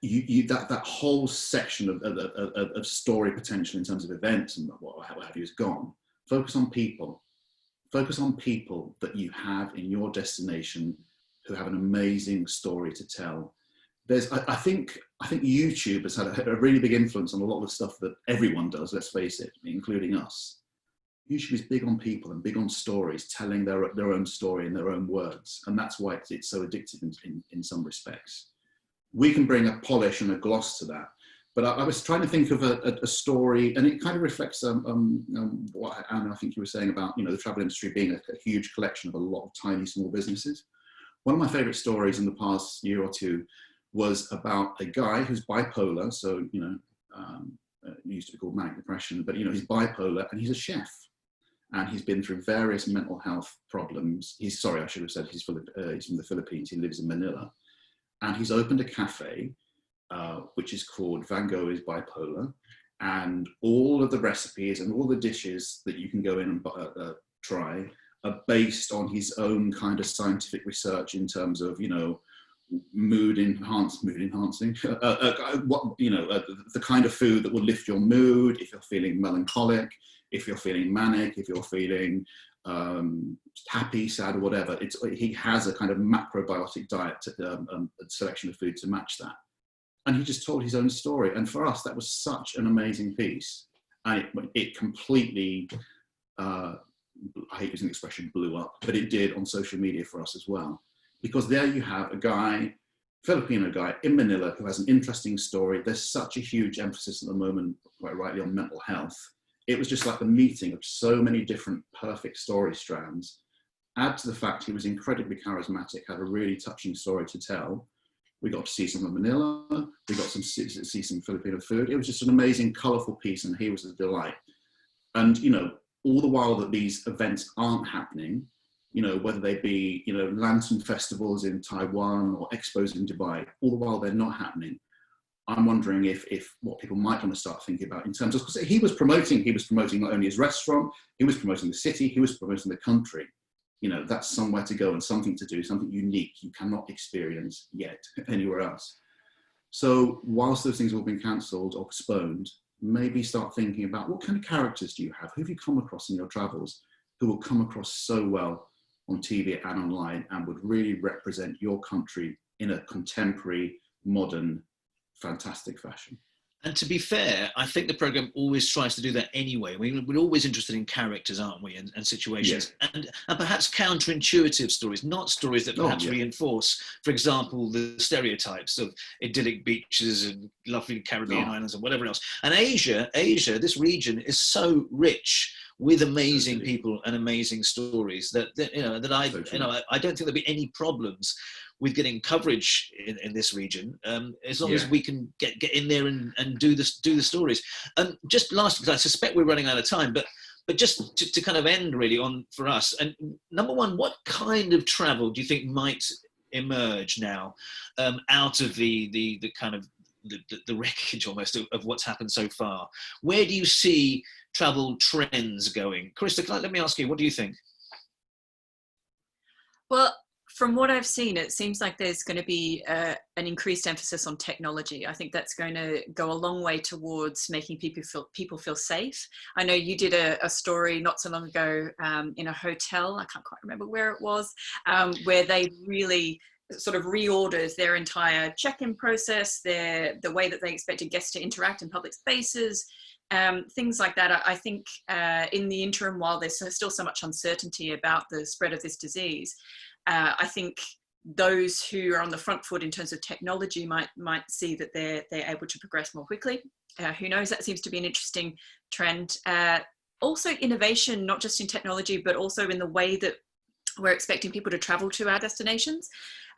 that whole section of story potential in terms of events and what have you is gone. Focus on people. Focus on people that you have in your destination who have an amazing story to tell. I think YouTube has had a really big influence on a lot of the stuff that everyone does, let's face it, including us. YouTube is big on people and big on stories, telling their own story in their own words. And that's why it's so addictive in some respects. We can bring a polish and a gloss to that. But I was trying to think of a story, and it kind of reflects what, Anna, I think you were saying about the travel industry being a huge collection of a lot of tiny, small businesses. One of my favorite stories in the past year or two was about a guy who's bipolar. So, it used to be called manic depression, but he's bipolar and he's a chef. And he's been through various mental health problems. He's from the Philippines. He lives in Manila. And he's opened a cafe, which is called Van Gogh is Bipolar. And all of the recipes and all the dishes that you can go in and try are based on his own kind of scientific research in terms of, mood enhancing, the kind of food that will lift your mood if you're feeling melancholic, if you're feeling manic, if you're feeling happy, sad, or whatever. He has a kind of macrobiotic diet, a selection of food to match that. And he just told his own story. And for us, that was such an amazing piece. And it completely, I hate using the expression blew up, but it did on social media for us as well. Because there you have a Filipino guy in Manila who has an interesting story. There's such a huge emphasis at the moment, quite rightly, on mental health. It was just like the meeting of so many different perfect story strands. Add to the fact he was incredibly charismatic, had a really touching story to tell. We got to see some of Manila. We got to see some Filipino food. It was just an amazing, colourful piece, and he was a delight. And, all the while that these events aren't happening, whether they be, lantern festivals in Taiwan or expos in Dubai, all the while they're not happening, I'm wondering if what people might want to start thinking about in terms of, because he was promoting not only his restaurant, he was promoting the city, he was promoting the country. That's somewhere to go and something to do, something unique you cannot experience yet anywhere else. So whilst those things have all been cancelled or postponed, maybe start thinking about what kind of characters do you have? Who have you come across in your travels who will come across so well on TV and online and would really represent your country in a contemporary, modern, fantastic fashion? And to be fair, I think the programme always tries to do that anyway. We're always interested in characters, aren't we, and situations, and perhaps counterintuitive stories, not stories that perhaps reinforce, for example, the stereotypes of idyllic beaches and lovely Caribbean islands and whatever else. And Asia, this region is so rich with amazing people and amazing stories that I don't think there'll be any problems with getting coverage in this region, as long as we can get in there and do the stories. Just last, because I suspect we're running out of time, but just to kind of end really on for us. And number one, what kind of travel do you think might emerge now out of the kind of the wreckage almost of what's happened so far? Where do you see travel trends going? Krista, let me ask you, what do you think? Well, from what I've seen, it seems like there's going to be an increased emphasis on technology. I think that's going to go a long way towards making people feel safe. I know you did a story not so long ago in a hotel, I can't quite remember where it was, where they really sort of reordered their entire check-in process, the way that they expected guests to interact in public spaces, things like that. I think in the interim, while there's still so much uncertainty about the spread of this disease, I think those who are on the front foot in terms of technology might see that they're able to progress more quickly. Who knows? That seems to be an interesting trend. Also innovation, not just in technology, but also in the way that we're expecting people to travel to our destinations.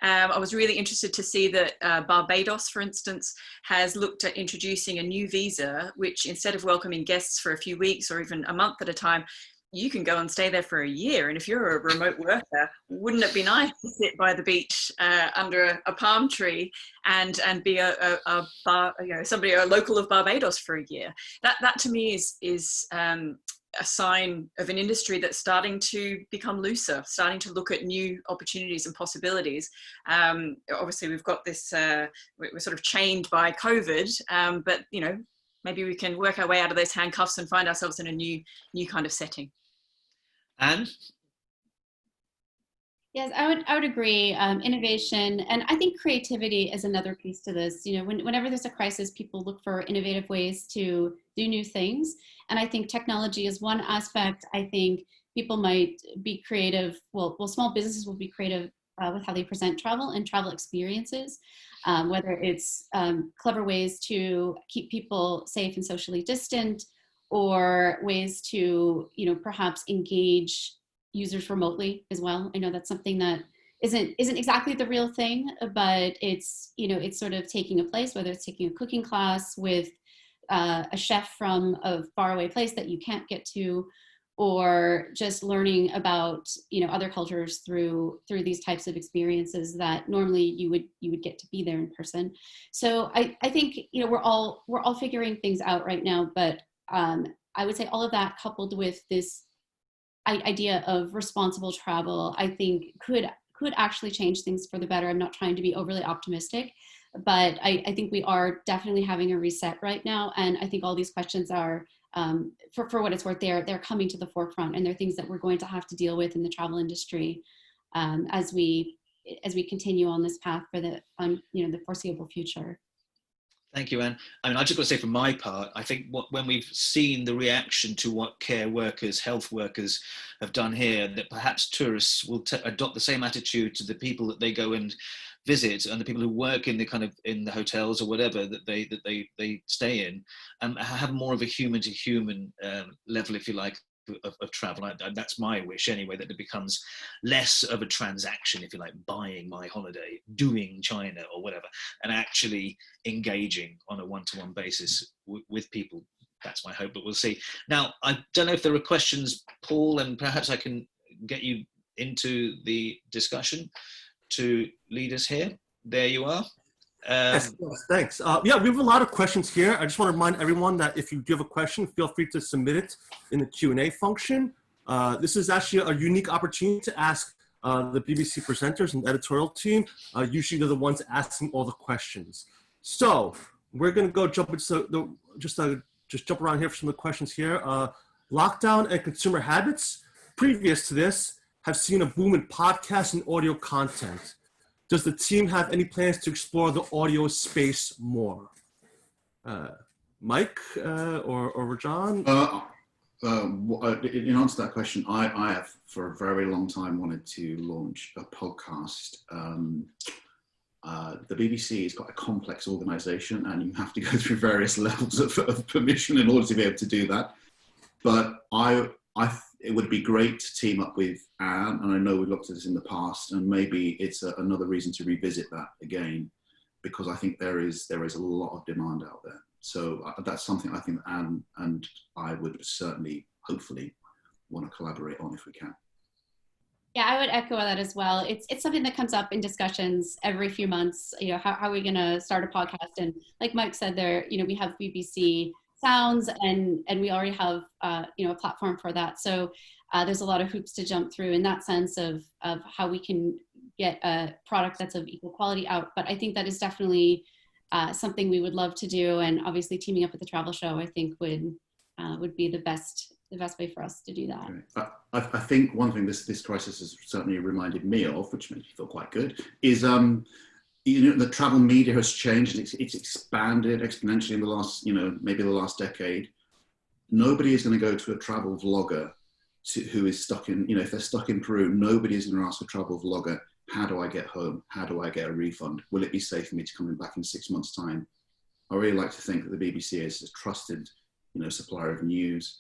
I was really interested to see that Barbados, for instance, has looked at introducing a new visa, which instead of welcoming guests for a few weeks or even a month at a time, you can go and stay there for a year. And if you're a remote worker, wouldn't it be nice to sit by the beach under a palm tree and be a local of Barbados for a year? That to me is a sign of an industry that's starting to become looser, starting to look at new opportunities and possibilities. Obviously, we've got this, we're sort of chained by COVID, but maybe we can work our way out of those handcuffs and find ourselves in a new kind of setting. Anne? Yes, I would agree. Innovation, and I think creativity is another piece to this. Whenever there's a crisis, people look for innovative ways to do new things. And I think technology is one aspect. I think people might be creative. Well, small businesses will be creative with how they present travel and travel experiences, whether it's clever ways to keep people safe and socially distant, or ways to, perhaps engage users remotely as well. I know that's something that isn't exactly the real thing, but it's sort of taking a place, whether it's taking a cooking class with a chef from a faraway place that you can't get to, or just learning about other cultures through these types of experiences that normally you would get to be there in person. So I think we're all figuring things out right now, but I would say all of that coupled with this idea of responsible travel, I think could actually change things for the better. I'm not trying to be overly optimistic, but I think we are definitely having a reset right now. And I think all these questions are, for what it's worth, they're coming to the forefront, and they're things that we're going to have to deal with in the travel industry as we continue on this path for the foreseeable future. Thank you, Anne. I mean, I just got to say, from my part, I think when we've seen the reaction to what care workers, health workers have done here, that perhaps tourists will adopt the same attitude to the people that they go and visit, and the people who work in the hotels or whatever that they stay in, have more of a human to human level, if you like, of travel. That's my wish anyway, that it becomes less of a transaction, if you like, buying my holiday, doing China or whatever, and actually engaging on a one-to-one basis with people. That's my hope, but we'll see. Now, I don't know if there are questions, Paul, and perhaps I can get you into the discussion to lead us here. There you are. Yes, thanks. Yeah, we have a lot of questions here. I just want to remind everyone that if you do have a question, feel free to submit it in the Q&A function. This is actually a unique opportunity to ask the BBC presenters and editorial team. Usually they're the ones asking all the questions. So we're going to go jump into just jump around here for some of the questions here. Lockdown and consumer habits previous to this have seen a boom in podcasts and audio content. Does the team have any plans to explore the audio space more? Mike or John? In answer to that question, I have for a very long time wanted to launch a podcast. The BBC has got a complex organisation, and you have to go through various levels of permission in order to be able to do that. But it would be great to team up with Anne, and I know we've looked at this in the past, and maybe it's another reason to revisit that again, because I think there is a lot of demand out there. So that's something I think Anne and I would certainly, hopefully, want to collaborate on if we can. Yeah, I would echo that as well. It's something that comes up in discussions every few months. You know, how are we going to start a podcast? And like Mike said, there, you know, we have BBC Sounds, and we already have you know, a platform for that. So there's a lot of hoops to jump through in that sense of how we can get a product that's of equal quality out. But I think that is definitely something we would love to do, and obviously teaming up with the travel show, I think would be the best way for us to do that. Okay. I think one thing this crisis has certainly reminded me of, which makes me feel quite good, is you know, the travel media has changed. It's expanded exponentially in the last, you know, maybe the last decade. Nobody is going to go to a travel vlogger who is stuck in, you know, if they're stuck in Peru, nobody is going to ask a travel vlogger, how do I get home? How do I get a refund? Will it be safe for me to come back in 6 months' time? I really like to think that the BBC is a trusted, you know, supplier of news,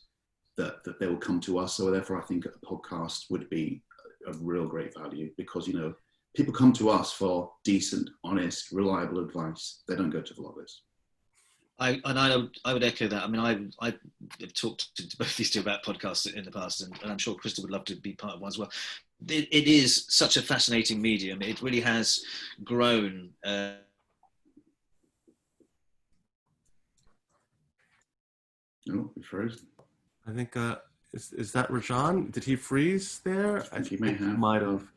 that they will come to us. So therefore, I think a podcast would be of real great value, because, you know, people come to us for decent, honest, reliable advice. They don't go to vloggers. I would echo that. I mean, I've talked to both these two about podcasts in the past, and I'm sure Crystal would love to be part of one as well. It is such a fascinating medium. It really has grown. Oh, we froze. I think, is that Rajan? Did he freeze there? I think he might have.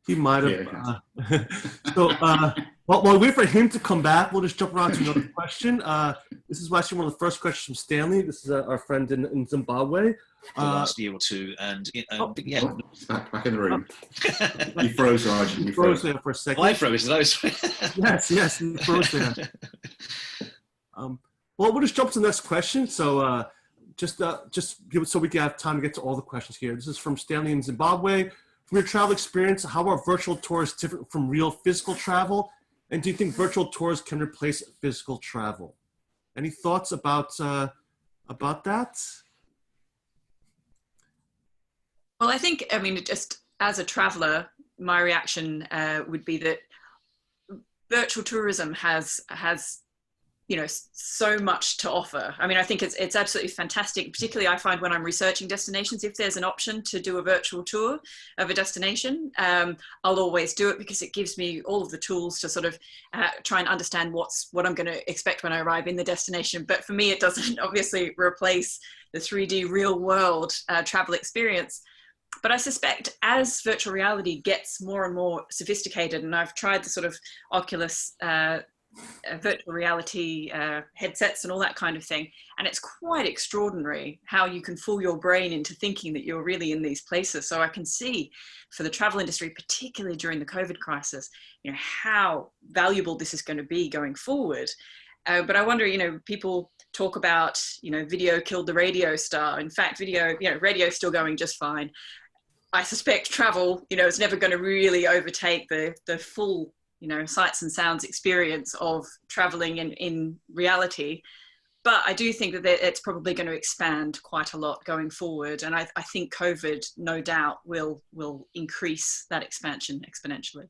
He might have. Yeah, so while we wait for him to come back, we'll just jump around to another question. This is actually one of the first questions from Stanley. This is our friend in Zimbabwe. The last year or two, and yeah, back in the room. You froze, Raj. You froze there for a second. I froze. Yes, you froze there. Well, we'll just jump to the next question. So just give it so we can have time to get to all the questions here. This is from Stanley in Zimbabwe. From your travel experience, how are virtual tours different from real physical travel? And do you think virtual tours can replace physical travel? Any thoughts about that? Well, I think, I mean, just as a traveler, my reaction would be that virtual tourism has you know, so much to offer. I mean, I think it's absolutely fantastic. Particularly, I find when I'm researching destinations, if there's an option to do a virtual tour of a destination, I'll always do it, because it gives me all of the tools to sort of try and understand what I'm going to expect when I arrive in the destination. But for me, it doesn't obviously replace the 3D real world travel experience. But I suspect as virtual reality gets more and more sophisticated, and I've tried the sort of Oculus virtual reality headsets and all that kind of thing, and it's quite extraordinary how you can fool your brain into thinking that you're really in these places. So I can see for the travel industry, particularly during the COVID crisis, you know, how valuable this is going to be going forward. But I wonder, you know, people talk about, you know, video killed the radio star. In fact, video, you know, radio's still going just fine. I suspect travel, you know, is never going to really overtake the full, you know, sights and sounds experience of traveling in reality. But I do think that it's probably going to expand quite a lot going forward. And I think COVID, no doubt, will increase that expansion exponentially.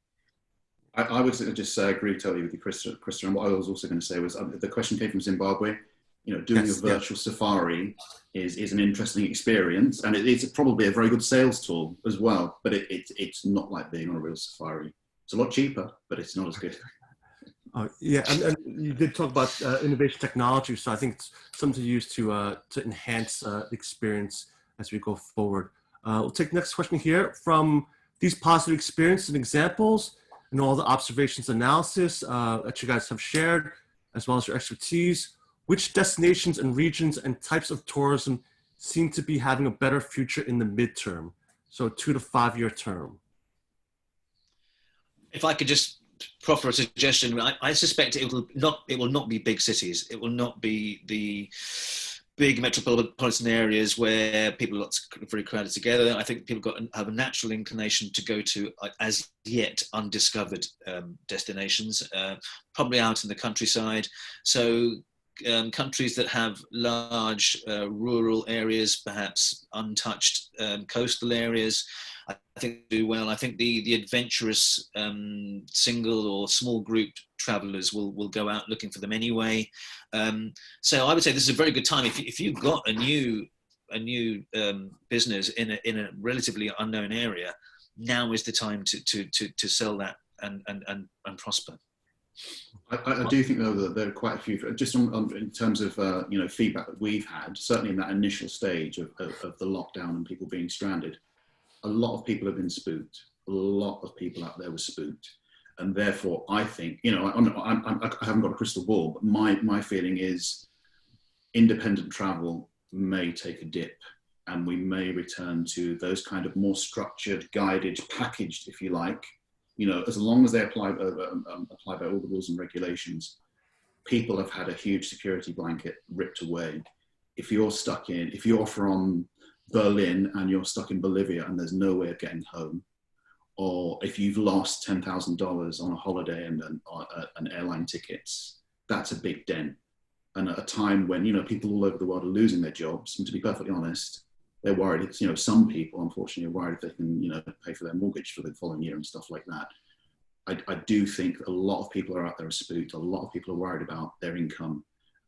I would just agree totally with you, Krista. And what I was also going to say was, the question came from Zimbabwe. You know, doing a virtual safari is an interesting experience, and it's probably a very good sales tool as well. But it's not like being on a real safari. It's a lot cheaper, but it's not as good. Yeah, and you did talk about innovation technology, so I think it's something to use to enhance the experience as we go forward. We'll take the next question here. From these positive experiences and examples and all the observations analysis that you guys have shared, as well as your expertise, which destinations and regions and types of tourism seem to be having a better future in the midterm, so 2 to 5 year term? If I could just proffer a suggestion, I suspect it will not be big cities. It will not be the big metropolitan areas where people are very crowded together. I think people have a natural inclination to go to as yet undiscovered destinations, probably out in the countryside. So countries that have large rural areas, perhaps untouched coastal areas, I think do well. I think the adventurous single or small group travelers will go out looking for them anyway. So I would say this is a very good time if you've got a new business in a relatively unknown area. Now is the time to sell that and prosper. I do think though that there are quite a few, just in terms of feedback that we've had, certainly in that initial stage of the lockdown and people being stranded, a lot of people have been spooked. A lot of people out there were spooked, and therefore I think, I haven't got a crystal ball, but my feeling is independent travel may take a dip, and we may return to those kind of more structured, guided, packaged, if you like. As long as they apply by all the rules and regulations. People have had a huge security blanket ripped away. If you're from Berlin and you're stuck in Bolivia and there's no way of getting home, or if you've lost $10,000 on a holiday and an airline tickets, that's a big dent. And at a time when, people all over the world are losing their jobs, and to be perfectly honest, they're worried. Some people, unfortunately, are worried if they can, pay for their mortgage for the following year and stuff like that. I do think a lot of people are out there spooked. A lot of people are worried about their income.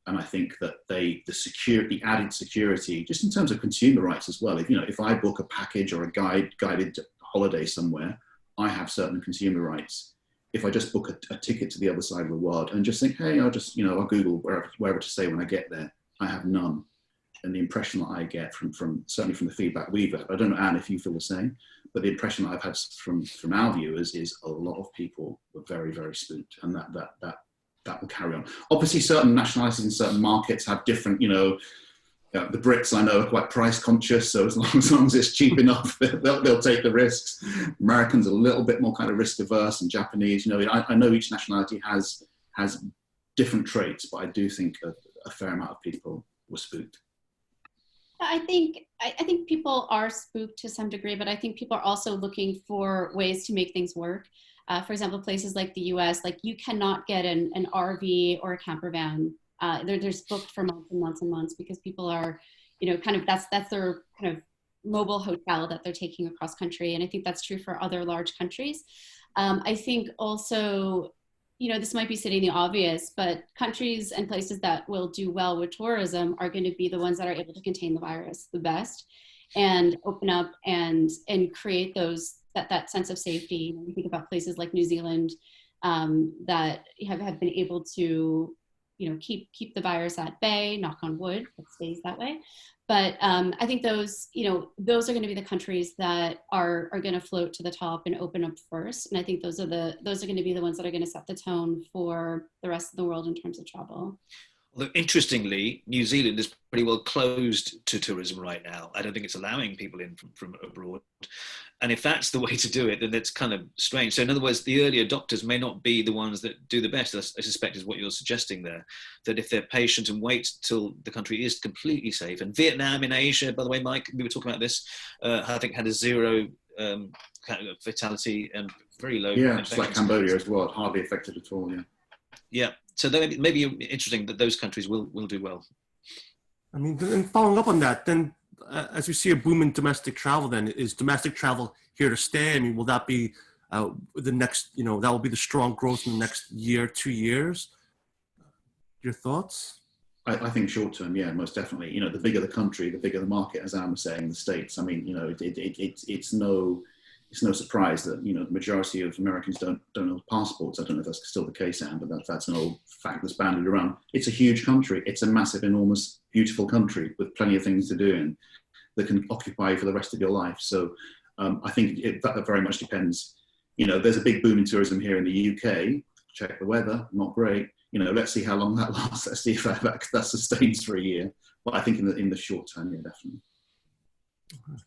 And I think that the added security, just in terms of consumer rights as well, if I book a package or a guided holiday somewhere, I have certain consumer rights. If I just book a ticket to the other side of the world and just think, hey, I'll Google wherever to stay when I get there, I have none. And the impression that I get from certainly from the feedback we've had, I don't know, Anne, if you feel the same, but the impression that I've had from our viewers is a lot of people were very, very spooked, and that will carry on. Obviously, certain nationalities in certain markets have different, the Brits, I know, are quite price conscious, so as long as it's cheap enough, they'll take the risks. Americans are a little bit more kind of risk averse, and Japanese, I know each nationality has different traits, but I do think a fair amount of people were spooked. I think people are spooked to some degree, but I think people are also looking for ways to make things work. For example, places like the US, like you cannot get an RV or a camper van. They're booked for months and months and months because people are, that's their kind of mobile hotel that they're taking across country. And I think that's true for other large countries. I think also, this might be stating the obvious, but countries and places that will do well with tourism are going to be the ones that are able to contain the virus the best and open up and create that sense of safety. We think about places like New Zealand that have been able to, keep the virus at bay, knock on wood, it stays that way. But I think those are going to be the countries that are going to float to the top and open up first. And I think those are going to be the ones that are going to set the tone for the rest of the world in terms of travel. Although interestingly, New Zealand is pretty well closed to tourism right now. I don't think it's allowing people in from abroad. And if that's the way to do it, then that's kind of strange. So in other words, the early adopters may not be the ones that do the best, I suspect is what you're suggesting there. That if they're patient and wait till the country is completely safe. And Vietnam in Asia, by the way, Mike, we were talking about this, I think had a zero fatality and very low. Yeah, it's like Cambodia as well, hardly affected at all, yeah. Yeah. So maybe interesting that those countries will do well. I mean, and following up on that, then as we see a boom in domestic travel, then is domestic travel here to stay? I mean, will that be the next, that will be the strong growth in the next year, 2 years? Your thoughts? I think short term, yeah, most definitely. The bigger the country, the bigger the market, as Anne was saying, the States. I mean, it's no surprise that the majority of Americans don't hold passports. I don't know if that's still the case, Anne, but that's an old fact that's bandied around. It's a huge country. It's a massive, enormous, beautiful country with plenty of things to do and that can occupy you for the rest of your life. So I think that very much depends. There's a big boom in tourism here in the UK. Check the weather, not great. Let's see how long that lasts. Let's see if that sustains for a year. But I think in the short term, yeah, definitely. Okay.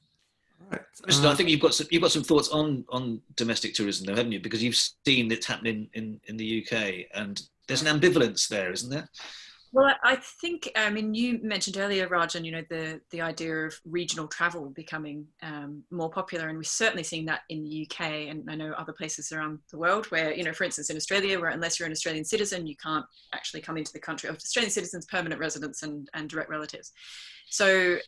Right. I think you've got some thoughts on domestic tourism, though, haven't you? Because you've seen it's happening in the UK, and there's an ambivalence there, isn't there? Well, I think, I mean, you mentioned earlier, Rajan, you know, the idea of regional travel becoming more popular, and we're certainly seeing that in the UK, and I know other places around the world where, you know, for instance, in Australia, where unless you're an Australian citizen, you can't actually come into the country, of Australian citizens, permanent residents and direct relatives. So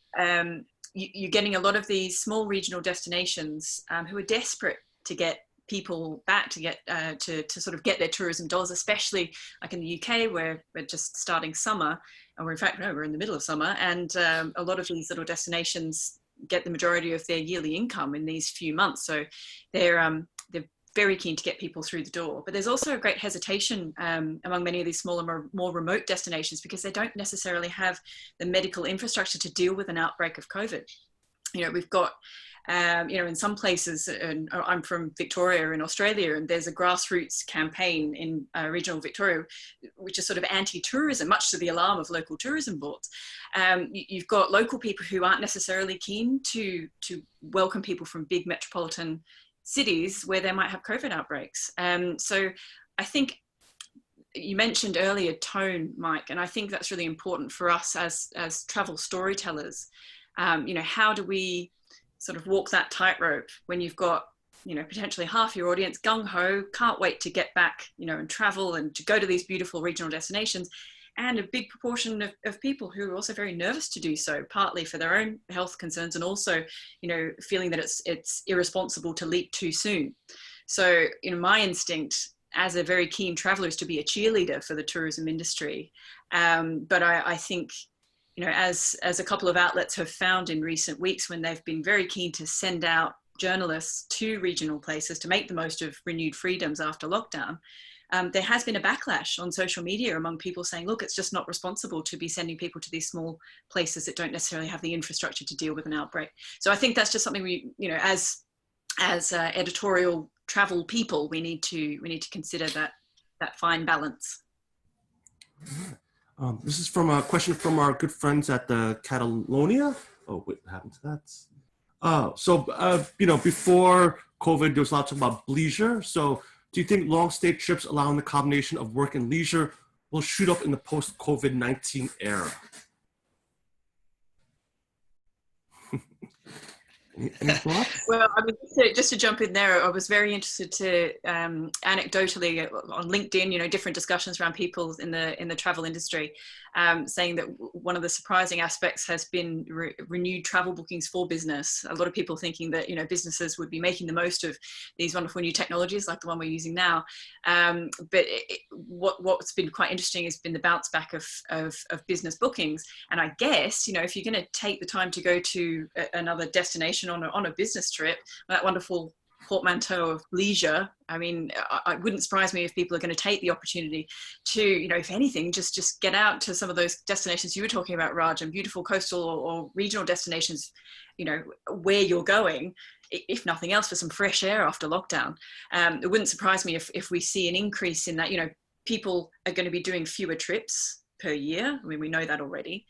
you're getting a lot of these small regional destinations who are desperate to get people back, to get to sort of get their tourism dollars, especially like in the UK where we're just starting summer, or in fact no, we're in the middle of summer, and a lot of these little destinations get the majority of their yearly income in these few months, so they're very keen to get people through the door. But there's also a great hesitation among many of these smaller, more remote destinations, because they don't necessarily have the medical infrastructure to deal with an outbreak of COVID. You know, we've got you know, in some places, and I'm from Victoria in Australia, and there's a grassroots campaign in regional Victoria, which is sort of anti-tourism, much to the alarm of local tourism boards. You've got local people who aren't necessarily keen to welcome people from big metropolitan cities where they might have COVID outbreaks. So I think you mentioned earlier tone, Mike, and I think that's really important for us as travel storytellers. You know, how do we sort of walk that tightrope when you've got, you know, potentially half your audience gung-ho, can't wait to get back, you know, and travel and to go to these beautiful regional destinations, and a big proportion of people who are also very nervous to do so, partly for their own health concerns and also, you know, feeling that it's irresponsible to leap too soon. So, you know, my instinct as a very keen traveler is to be a cheerleader for the tourism industry. But I think, you know, as a couple of outlets have found in recent weeks, when they've been very keen to send out journalists to regional places to make the most of renewed freedoms after lockdown, there has been a backlash on social media among people saying, look, it's just not responsible to be sending people to these small places that don't necessarily have the infrastructure to deal with an outbreak. So I think that's just something we, you know, as editorial travel people, we need to consider that fine balance. This is from a question from our good friends at the Catalonia. Oh, wait, what happened to that? You know, before COVID, there was a lot of talk about leisure. So do you think long stay trips allowing the combination of work and leisure will shoot up in the post-COVID-19 era? Any thoughts? Well, I mean, just to jump in there, I was very interested to anecdotally on LinkedIn, you know, different discussions around people in the travel industry, saying that one of the surprising aspects has been renewed travel bookings for business. A lot of people thinking that, you know, businesses would be making the most of these wonderful new technologies like the one we're using now. But what's been quite interesting has been the bounce back of business bookings. And I guess, you know, if you're going to take the time to go to another destination on a business trip, that wonderful portmanteau of leisure, I mean, it wouldn't surprise me if people are going to take the opportunity to, you know, if anything, just get out to some of those destinations you were talking about, Raj, and beautiful coastal or regional destinations, you know, where you're going, if nothing else, for some fresh air after lockdown. It wouldn't surprise me if we see an increase in that. You know, people are going to be doing fewer trips per year. I mean, we know that already.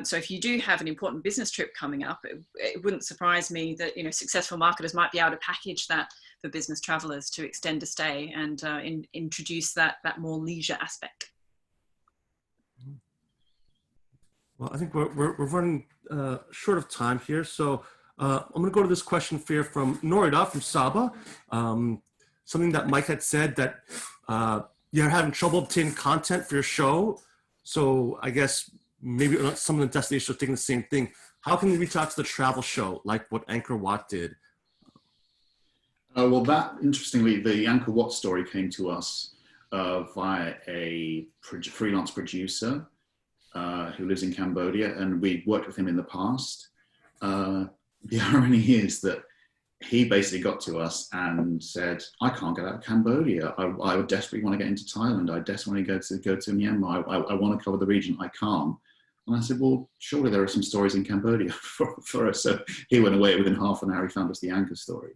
So if you do have an important business trip coming up, it wouldn't surprise me that, you know, successful marketers might be able to package that for business travelers to extend a stay and introduce that more leisure aspect. Well, I think we're running short of time here, so I'm going to go to this question here from Norida from Saba. Something that Mike had said, that you're having trouble obtaining content for your show. So I guess maybe some of the destinations are thinking the same thing. How can we reach out to the travel show, like what Angkor Wat did? Well, that, interestingly, the Angkor Wat story came to us via a freelance producer who lives in Cambodia, and we'd worked with him in the past. The irony is that he basically got to us and said, I can't get out of Cambodia. I would desperately want to get into Thailand. I desperately want to go to Myanmar. I want to cover the region. I can't. And I said, well, surely there are some stories in Cambodia for us. So he went away. Within half an hour, he found us the Angkor story.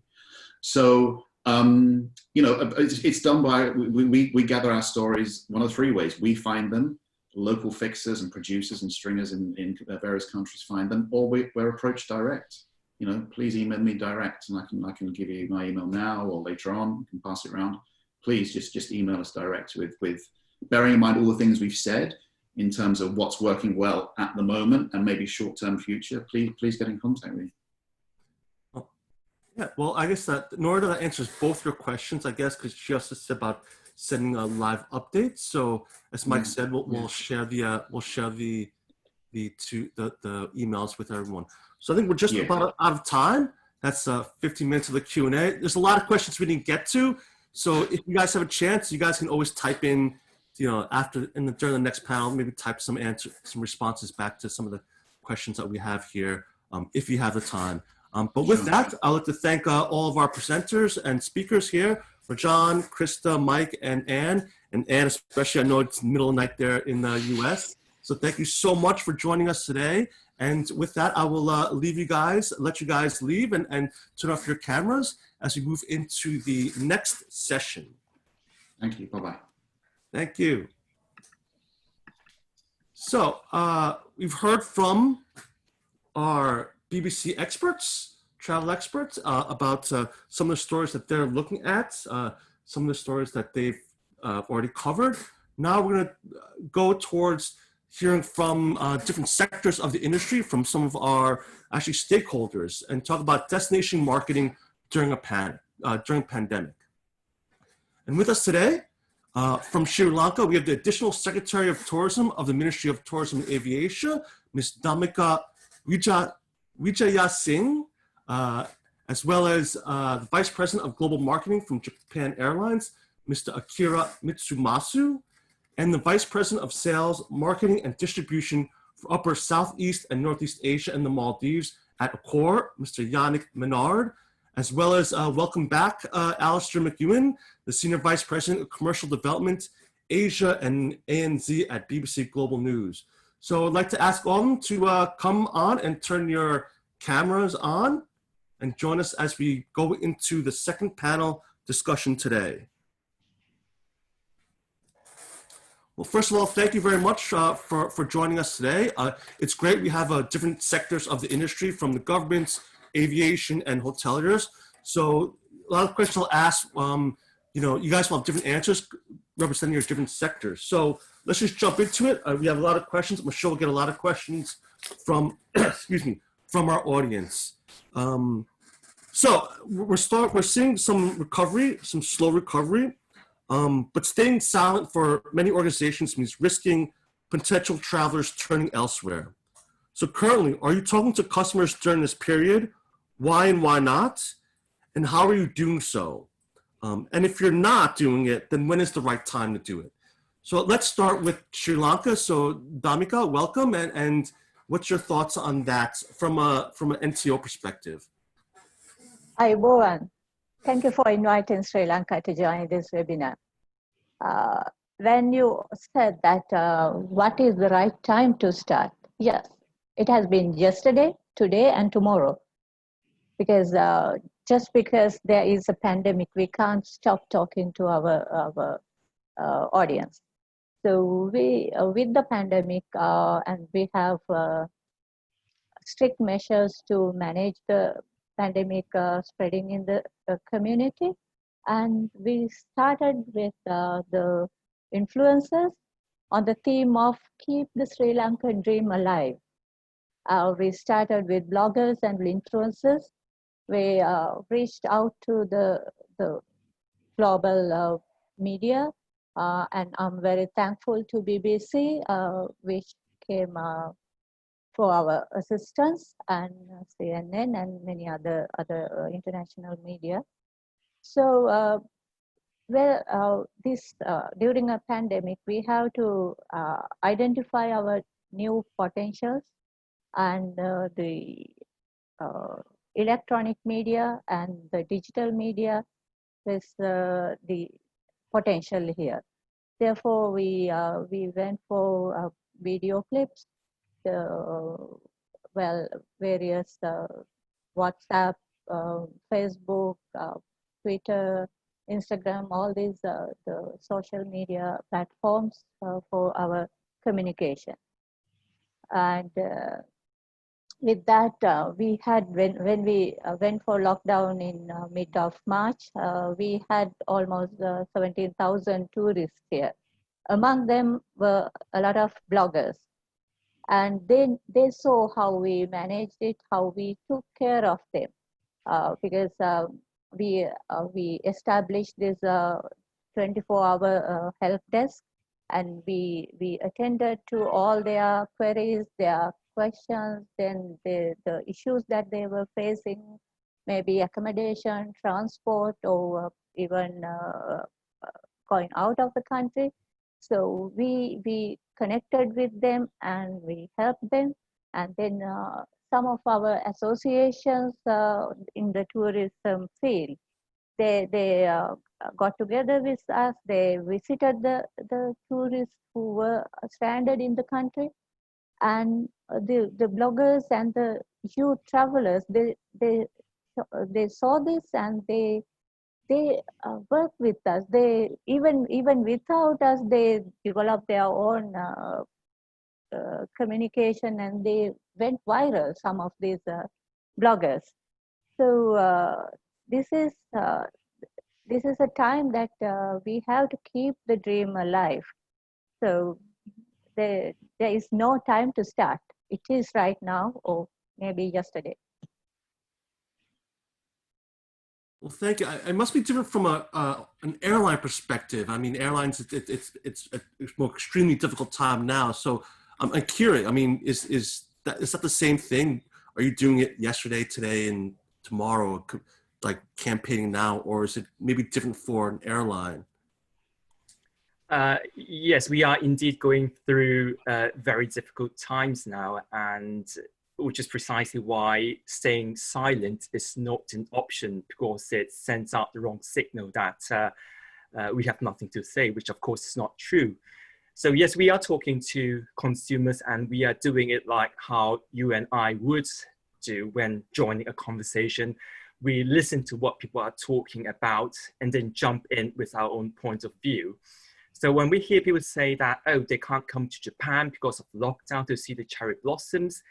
So, you know, it's done by, we gather our stories one of three ways. We find them, local fixers and producers and stringers in various countries find them, or we're approached direct. You know, please email me direct, and I can give you my email now or later on. You can pass it around. Please just email us direct with bearing in mind all the things we've said. in terms of what's working well at the moment and maybe short-term future, please get in contact with me. Yeah, well, I guess that Nora, that answers both your questions, I guess, because she also said about sending a live update. So as Mike said, we'll share the emails with everyone. So I think we're just about out of time. That's 15 minutes of the Q&A. There's a lot of questions we didn't get to. So if you guys have a chance, you guys can always type in, during the next panel, maybe type some responses back to some of the questions that we have here, if you have the time. But with that, I'd like to thank all of our presenters and speakers here, Rajan, Krista, Mike, and Anne. And Anne especially, I know it's middle of the night there in the US. So thank you so much for joining us today. And with that, I will let you guys leave and turn off your cameras as we move into the next session. Thank you, bye-bye. Thank you. So we've heard from our BBC experts, travel experts, about some of the stories that they're looking at, some of the stories that they've already covered. Now we're gonna go towards hearing from different sectors of the industry, from some of our stakeholders, and talk about destination marketing during a pandemic. And with us today, from Sri Lanka, we have the Additional Secretary of Tourism of the Ministry of Tourism and Aviation, Ms. Dhammika Vijaya Singh, as well as the Vice President of Global Marketing from Japan Airlines, Mr. Akira Mitsumasu, and the Vice President of Sales, Marketing, and Distribution for Upper Southeast and Northeast Asia and the Maldives at Accor, Mr. Yannick Menard, as well as welcome back Alistair McEwen, the Senior Vice President of Commercial Development, Asia and ANZ at BBC Global News. So I'd like to ask all of them to come on and turn your cameras on and join us as we go into the second panel discussion today. Well, first of all, thank you very much for joining us today. It's great we have different sectors of the industry, from the governments, aviation, and hoteliers. So a lot of questions I'll ask, you guys will have different answers representing your different sectors. So let's just jump into it. We have a lot of questions. I'm sure we'll get a lot of questions from, from our audience. So we're seeing some recovery, some slow recovery. But staying silent for many organizations means risking potential travelers turning elsewhere. So currently, are you talking to customers during this period? Why and why not? And how are you doing so? And if you're not doing it, then when is the right time to do it? So let's start with Sri Lanka. So Dhammika, welcome. And what's your thoughts on that from an NTO perspective? Hi, Bowen. Thank you for inviting Sri Lanka to join this webinar. When you said that what is the right time to start? Yes, it has been yesterday, today, and tomorrow. Because just because there is a pandemic, we can't stop talking to our audience. So we, with the pandemic, and we have strict measures to manage the pandemic spreading in the community. And we started with the influencers on the theme of Keep the Sri Lankan Dream Alive. We started with bloggers and influencers. We reached out to the global media, and I'm very thankful to BBC, which came for our assistance, and CNN and many other international media. So, during a pandemic, we have to identify our new potentials, and the electronic media and the digital media is the potential here. Therefore, we went for video clips, various WhatsApp, Facebook, Twitter, Instagram, all these the social media platforms for our communication. And with that, we had, when we went for lockdown in mid of March, we had almost 17,000 tourists here. Among them were a lot of bloggers. And then they saw how we managed it, how we took care of them. Because we established this 24-hour help desk, and we attended to all their queries, their questions, then the issues that they were facing, maybe accommodation, transport, or even going out of the country. So we connected with them and we helped them. And then some of our associations in the tourism field, they got together with us. They visited the tourists who were stranded in the country, and the bloggers and the youth travelers, they saw this, and they work with us. They even without us, they developed their own communication, and they went viral, some of these bloggers. So this is a time that we have to keep the dream alive. So there is no time to start. It is right now, or maybe yesterday. Well, thank you. It must be different from an airline perspective. I mean, airlines, it's an extremely difficult time now. So I'm curious. I mean, is that the same thing? Are you doing it yesterday, today, and tomorrow, like campaigning now, or is it maybe different for an airline? Yes, we are indeed going through very difficult times now, and which is precisely why staying silent is not an option, because it sends out the wrong signal that we have nothing to say, which of course is not true. So yes, we are talking to consumers, and we are doing it like how you and I would do when joining a conversation. We listen to what people are talking about and then jump in with our own point of view. So when we hear people say that, oh, they can't come to Japan because of lockdown to see the cherry blossoms,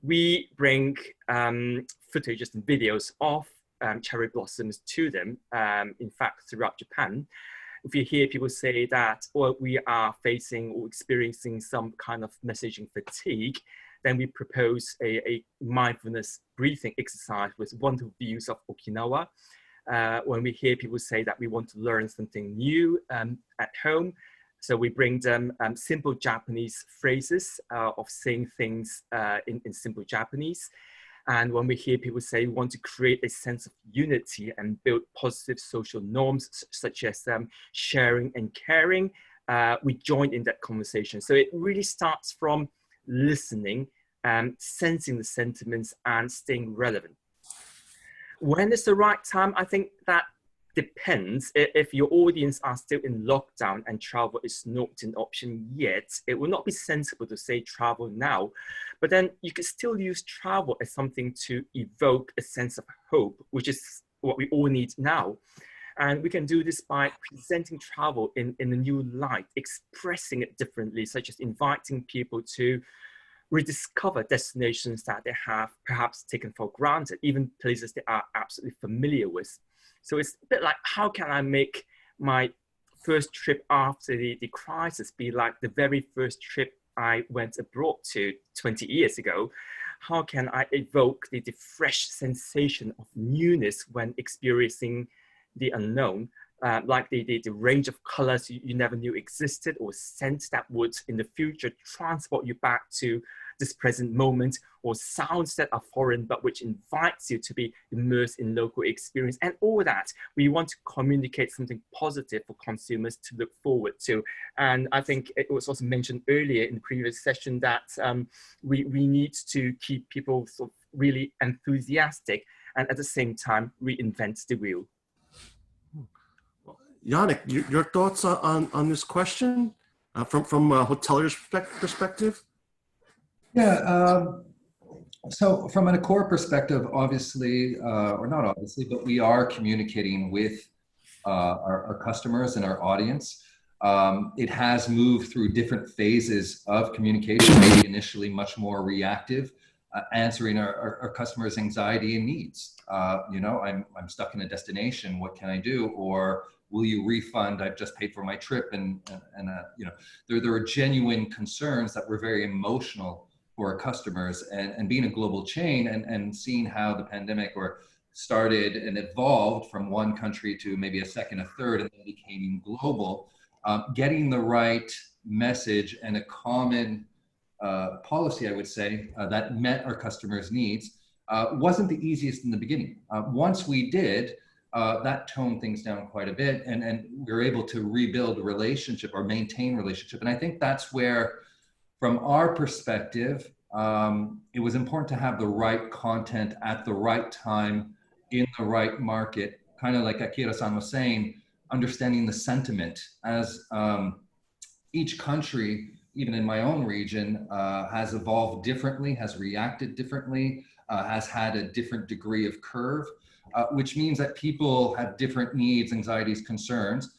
we bring footages and videos of cherry blossoms to them, in fact, throughout Japan. If you hear people say that, or we are facing or experiencing some kind of messaging fatigue, then we propose a mindfulness breathing exercise with wonderful views of Okinawa. When we hear people say that we want to learn something new at home, so we bring them simple Japanese phrases of saying things in simple Japanese. And when we hear people say we want to create a sense of unity and build positive social norms, such as sharing and caring, we join in that conversation. So it really starts from listening, sensing the sentiments, and staying relevant. When is the right time? I think that depends. If your audience are still in lockdown and travel is not an option yet, it will not be sensible to say travel now. But then you could still use travel as something to evoke a sense of hope, which is what we all need now. And we can do this by presenting travel in a new light, expressing it differently, such as inviting people to rediscover destinations that they have perhaps taken for granted, even places they are absolutely familiar with. So it's a bit like, how can I make my first trip after the crisis be like the very first trip I went abroad to 20 years ago? How can I evoke the fresh sensation of newness when experiencing the unknown? Like the range of colors you never knew existed, or scents that would in the future transport you back to this present moment, or sounds that are foreign but which invites you to be immersed in local experience, and all that. We want to communicate something positive for consumers to look forward to. And I think it was also mentioned earlier in the previous session that we need to keep people sort of really enthusiastic and at the same time reinvent the wheel. Yannick, your thoughts on this question from a hotelier's perspective? Yeah, so from a core perspective, obviously, or not obviously, but we are communicating with our customers and our audience. It has moved through different phases of communication, maybe initially much more reactive, answering our customers' anxiety and needs. You know, I'm stuck in a destination, what can I do? Or will you refund? I've just paid for my trip, and you know, there are genuine concerns that were very emotional for our customers, and being a global chain and seeing how the pandemic started and evolved from one country to maybe a second, a third, and then became global, getting the right message and a common policy, I would say, that met our customers' needs wasn't the easiest in the beginning. Once we did, that toned things down quite a bit, and we were able to rebuild a relationship or maintain relationship. And I think that's where, from our perspective, it was important to have the right content at the right time in the right market, kind of like Akira-san was saying, understanding the sentiment as each country, even in my own region, has evolved differently, has reacted differently, has had a different degree of curve, which means that people have different needs, anxieties, concerns.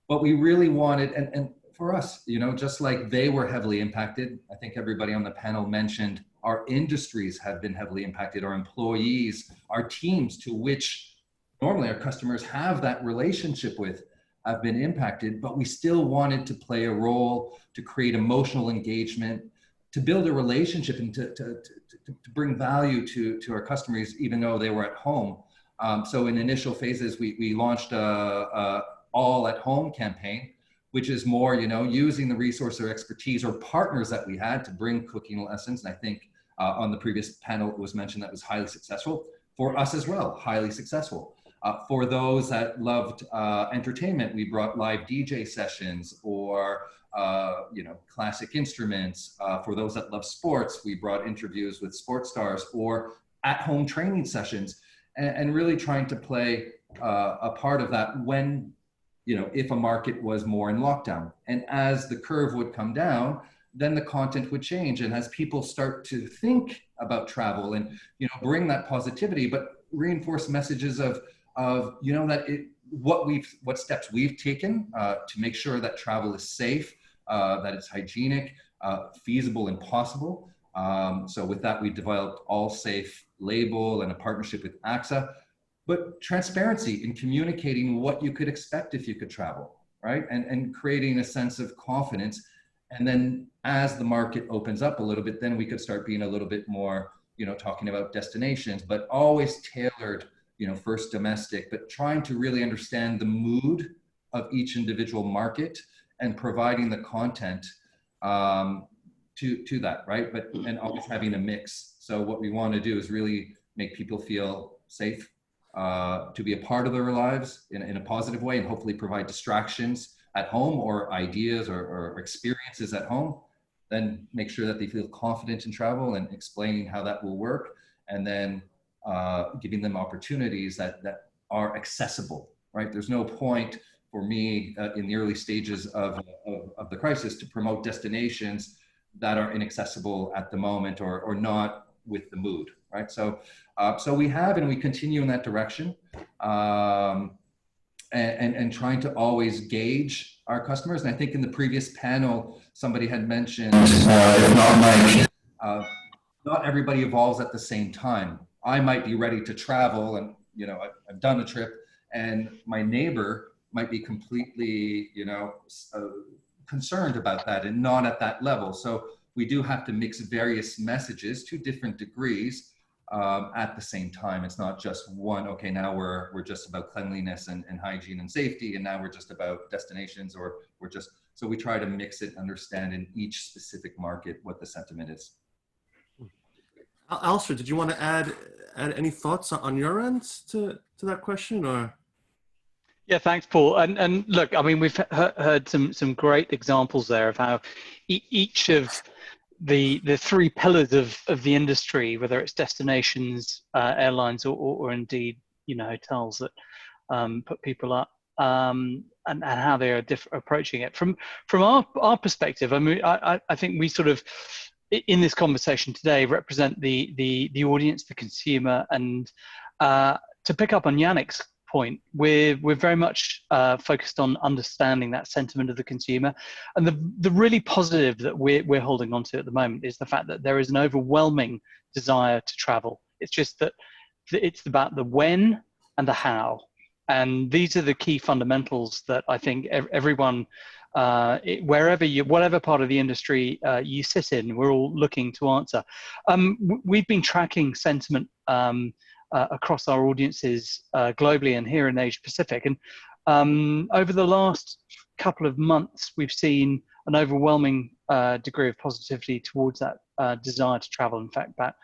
But we really wanted, and for us, you know, just like they were heavily impacted, I think everybody on the panel mentioned our industries have been heavily impacted, our employees, our teams to which normally our customers have that relationship with have been impacted, but we still wanted to play a role to create emotional engagement, to build a relationship, and to bring value to our customers, even though they were at home. So in initial phases, we launched a all at home campaign, which is more, you know, using the resource or expertise or partners that we had to bring cooking lessons. And I think on the previous panel, it was mentioned that was highly successful. For us as well, highly successful. For those that loved entertainment, we brought live DJ sessions or, you know, classic instruments. For those that love sports, we brought interviews with sports stars or at-home training sessions, and really trying to play a part of that when, you know, if a market was more in lockdown. And as the curve would come down, then the content would change. And as people start to think about travel and, you know, bring that positivity, but reinforce messages of you know, that what steps we've taken to make sure that travel is safe, that it's hygienic, feasible and possible. So with that, we developed All Safe label and a partnership with AXA, but transparency in communicating what you could expect if you could travel, right? And creating a sense of confidence. And then as the market opens up a little bit, then we could start being a little bit more, you know, talking about destinations, but always tailored, you know, first domestic, but trying to really understand the mood of each individual market and providing the content to that, right? But, and always having a mix. So what we want to do is really make people feel safe, to be a part of their lives in a positive way, and hopefully provide distractions at home or ideas or experiences at home. Then make sure that they feel confident in travel and explaining how that will work. And then giving them opportunities that are accessible, right? There's no point for me in the early stages of the crisis to promote destinations that are inaccessible at the moment or not with the mood, right? So we have, and we continue in that direction, and trying to always gauge our customers. And I think in the previous panel, somebody had mentioned, not everybody evolves at the same time. I might be ready to travel and, you know, I've done a trip, and my neighbor might be completely, you know, concerned about that and not at that level. So we do have to mix various messages to different degrees at the same time. It's not just one, okay, now we're just about cleanliness and hygiene and safety, and now we're just about destinations, or we're just, so we try to mix it, understand in each specific market what the sentiment is. Alistair, did you want to add any thoughts on your end to that question, or? Yeah, thanks, Paul. And look, I mean, we've heard some great examples there of how each of the three pillars of the industry, whether it's destinations, airlines, or indeed, you know, hotels that put people up, and how they are approaching it. From our perspective, I mean, I think we sort of, in this conversation today, represent the audience, the consumer, and to pick up on Yannick's point, we're very much focused on understanding that sentiment of the consumer. And the really positive that we're holding on to at the moment is the fact that there is an overwhelming desire to travel. It's just that it's about the when and the how. And these are the key fundamentals that I think everyone, whatever part of the industry you sit in, we're all looking to answer. We've been tracking sentiment across our audiences globally and here in Asia Pacific. And over the last couple of months, we've seen an overwhelming degree of positivity towards that desire to travel. In fact, about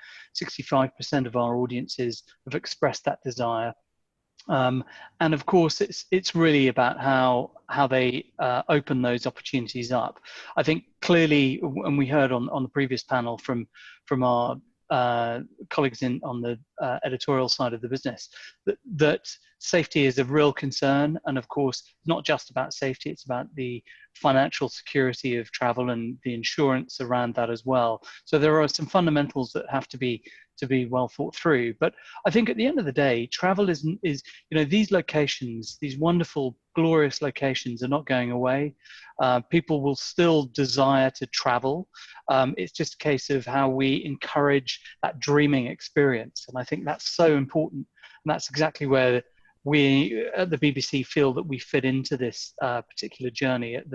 65% of our audiences have expressed that desire. And of course, it's really about how they open those opportunities up. I think clearly, and we heard on the previous panel from our colleagues on the editorial side of the business, that safety is a real concern. And of course, not just about safety, it's about the financial security of travel and the insurance around that as well. So there are some fundamentals that have to be well thought through. But I think at the end of the day, travel is these locations, these wonderful, glorious locations are not going away. People will still desire to travel. It's just a case of how we encourage that dreaming experience. And I think that's so important. And that's exactly where we at the BBC feel that we fit into this particular journey at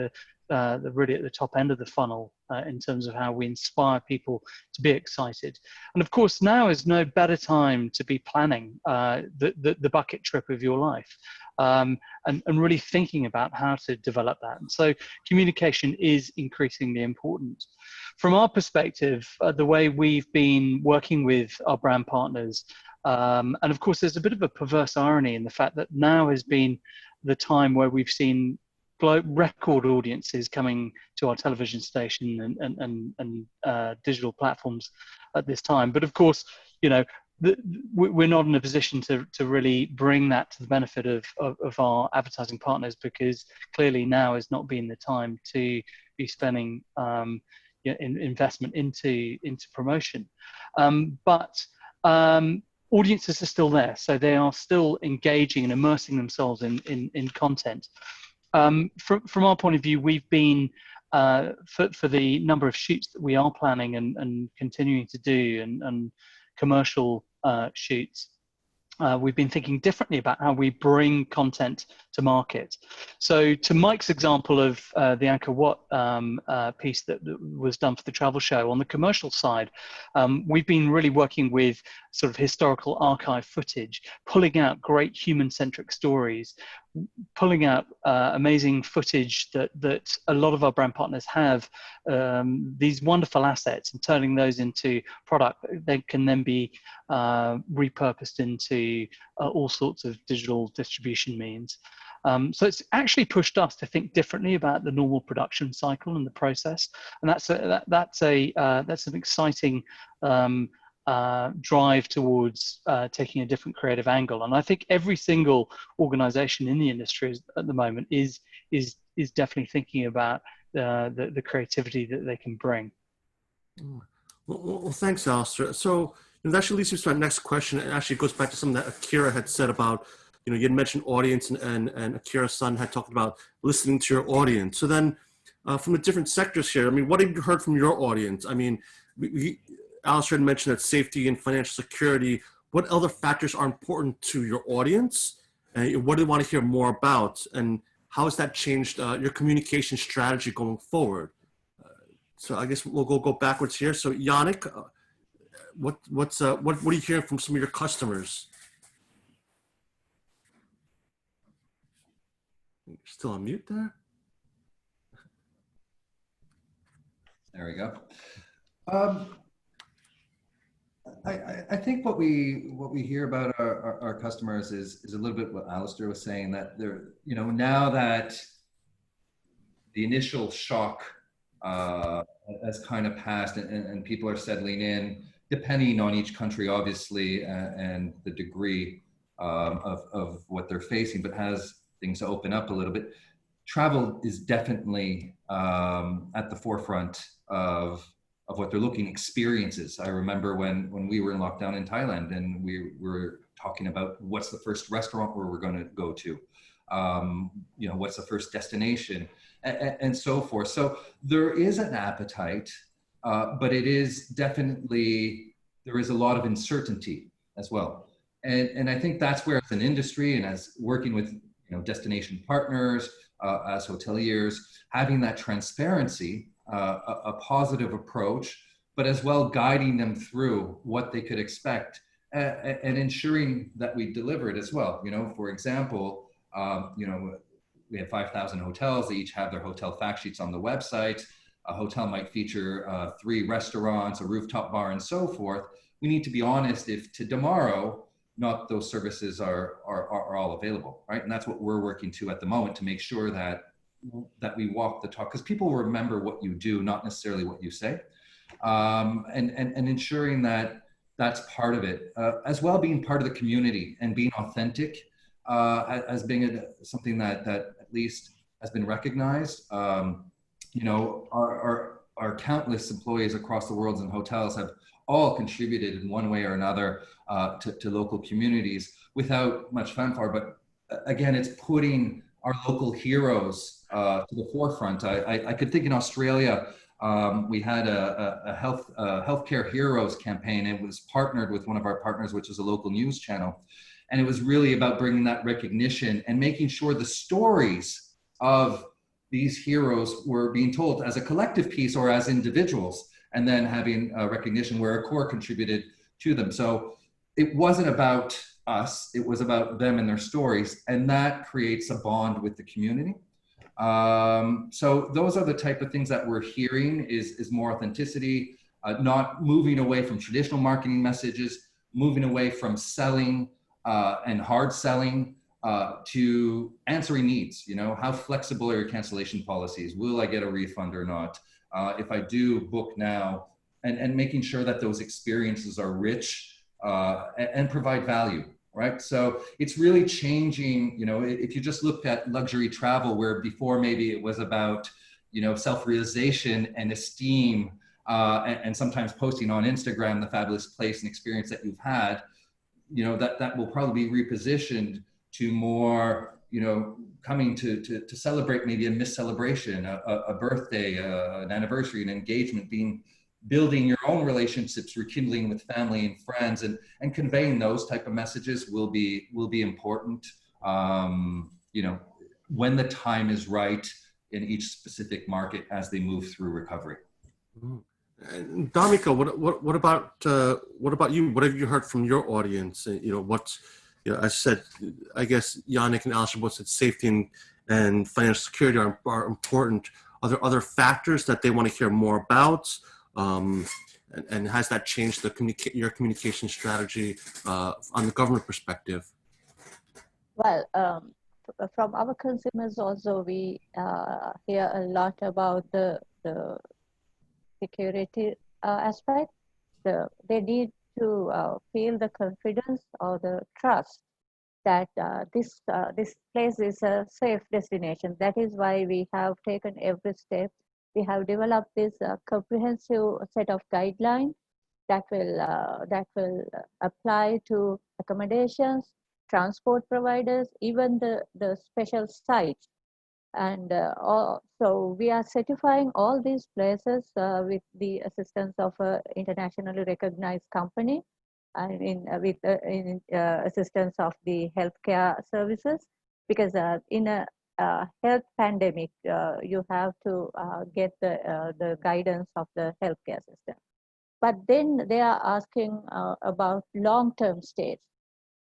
really at the top end of the funnel in terms of how we inspire people to be excited. And of course, now is no better time to be planning the bucket trip of your life and really thinking about how to develop that. And so communication is increasingly important. From our perspective, the way we've been working with our brand partners, and of course, there's a bit of a perverse irony in the fact that now has been the time where we've seen record audiences coming to our television station and digital platforms at this time. But of course, we're not in a position to really bring that to the benefit of our advertising partners, because clearly now has not been the time to be spending investment into promotion. But audiences are still there, so they are still engaging and immersing themselves in content. From our point of view, we've been for the number of shoots that we are planning and continuing to do and commercial shoots. We've been thinking differently about how we bring content to market. So to Mike's example of the Angkor Wat piece that was done for the travel show, on the commercial side, we've been really working with sort of historical archive footage, pulling out great human-centric stories, pulling out amazing footage that a lot of our brand partners have, these wonderful assets, and turning those into product that can then be repurposed into all sorts of digital distribution means. So it's actually pushed us to think differently about the normal production cycle and the process, and that's an exciting drive towards taking a different creative angle. And I think every single organization in the industry at the moment is definitely thinking about the creativity that they can bring. Well, thanks, Alistair. So that actually leads us to our next question. It actually goes back to something that Akira had said about, you had mentioned audience, and Akira-san had talked about listening to your audience. So then from the different sectors here, I mean, what have you heard from your audience? I mean, Alistair had mentioned that safety and financial security. What other factors are important to your audience? What do they want to hear more about? And how has that changed your communication strategy going forward? So I guess we'll go backwards here. So Yannick, what are you hearing from some of your customers? You're still on mute there? There we go. I think what we hear about our customers is a little bit what Alistair was saying, that they're, now that the initial shock has kind of passed and people are settling in, depending on each country, obviously, and the degree of what they're facing, but as things open up a little bit, travel is definitely at the forefront of what they're looking, experiences. I remember when we were in lockdown in Thailand and we were talking about what's the first restaurant where we're going to go to, what's the first destination, and so forth. So there is an appetite, but it is definitely, there is a lot of uncertainty as well. And I think that's where, as an industry and as working with destination partners, as hoteliers, having that transparency, a positive approach, but as well guiding them through what they could expect, and ensuring that we deliver it as well. For example, we have 5,000 hotels. They each have their hotel fact sheets on the website. A hotel might feature 3 restaurants, a rooftop bar, and so forth. We need to be honest if to tomorrow, not those services are all available, right? And that's what we're working to at the moment, to make sure that we walk the talk, because people remember what you do, not necessarily what you say, and ensuring that that's part of it, as well, being part of the community and being authentic, as being something that at least has been recognized. Our countless employees across the world in hotels have all contributed in one way or another to local communities without much fanfare. But again, it's putting our local heroes to the forefront. I could think in Australia, we had a healthcare heroes campaign. It was partnered with one of our partners, which is a local news channel. And it was really about bringing that recognition and making sure the stories of these heroes were being told as a collective piece or as individuals, and then having a recognition where Accor contributed to them. So it wasn't about us, it was about them and their stories, and that creates a bond with the community. So those are the type of things that we're hearing is more authenticity, not moving away from traditional marketing messages, moving away from selling and hard selling, to answering needs. How flexible are your cancellation policies? Will I get a refund or not? If I do book now, and making sure that those experiences are rich and provide value, right? So it's really changing. If you just looked at luxury travel, where before maybe it was about self-realization and esteem, and sometimes posting on Instagram the fabulous place and experience that you've had, that will probably be repositioned to more, coming to celebrate maybe a missed celebration, a birthday, an anniversary, an engagement, building your own relationships, rekindling with family and friends, and conveying those type of messages will be important, when the time is right in each specific market as they move through recovery. And Damika, what about you? What have you heard from your audience? I said, I guess Yannick and Alicia both said safety and financial security are important. Are there other factors that they want to hear more about? And has that changed your communication strategy on the government perspective? Well, from our consumers also, we hear a lot about the security aspect. They need to feel the confidence or the trust that this place is a safe destination. That is why we have taken every step. We have developed this comprehensive set of guidelines that will apply to accommodations, transport providers, even the special sites. And so we are certifying all these places with the assistance of an internationally recognized company, and with assistance of the healthcare services, because in a health pandemic, you have to get the guidance of the healthcare system. But then they are asking about long-term stays.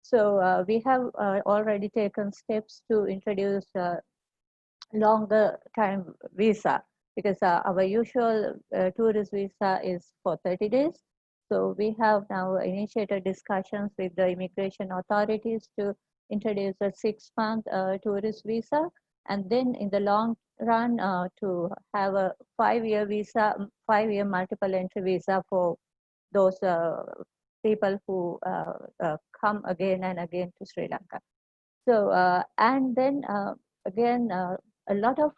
So we have already taken steps to introduce longer time visa, because our usual tourist visa is for 30 days. So we have now initiated discussions with the immigration authorities to introduce a 6-month tourist visa, and then in the long run to have a 5-year visa, 5-year multiple entry visa for those people who come again and again to Sri Lanka. So and then again, a lot of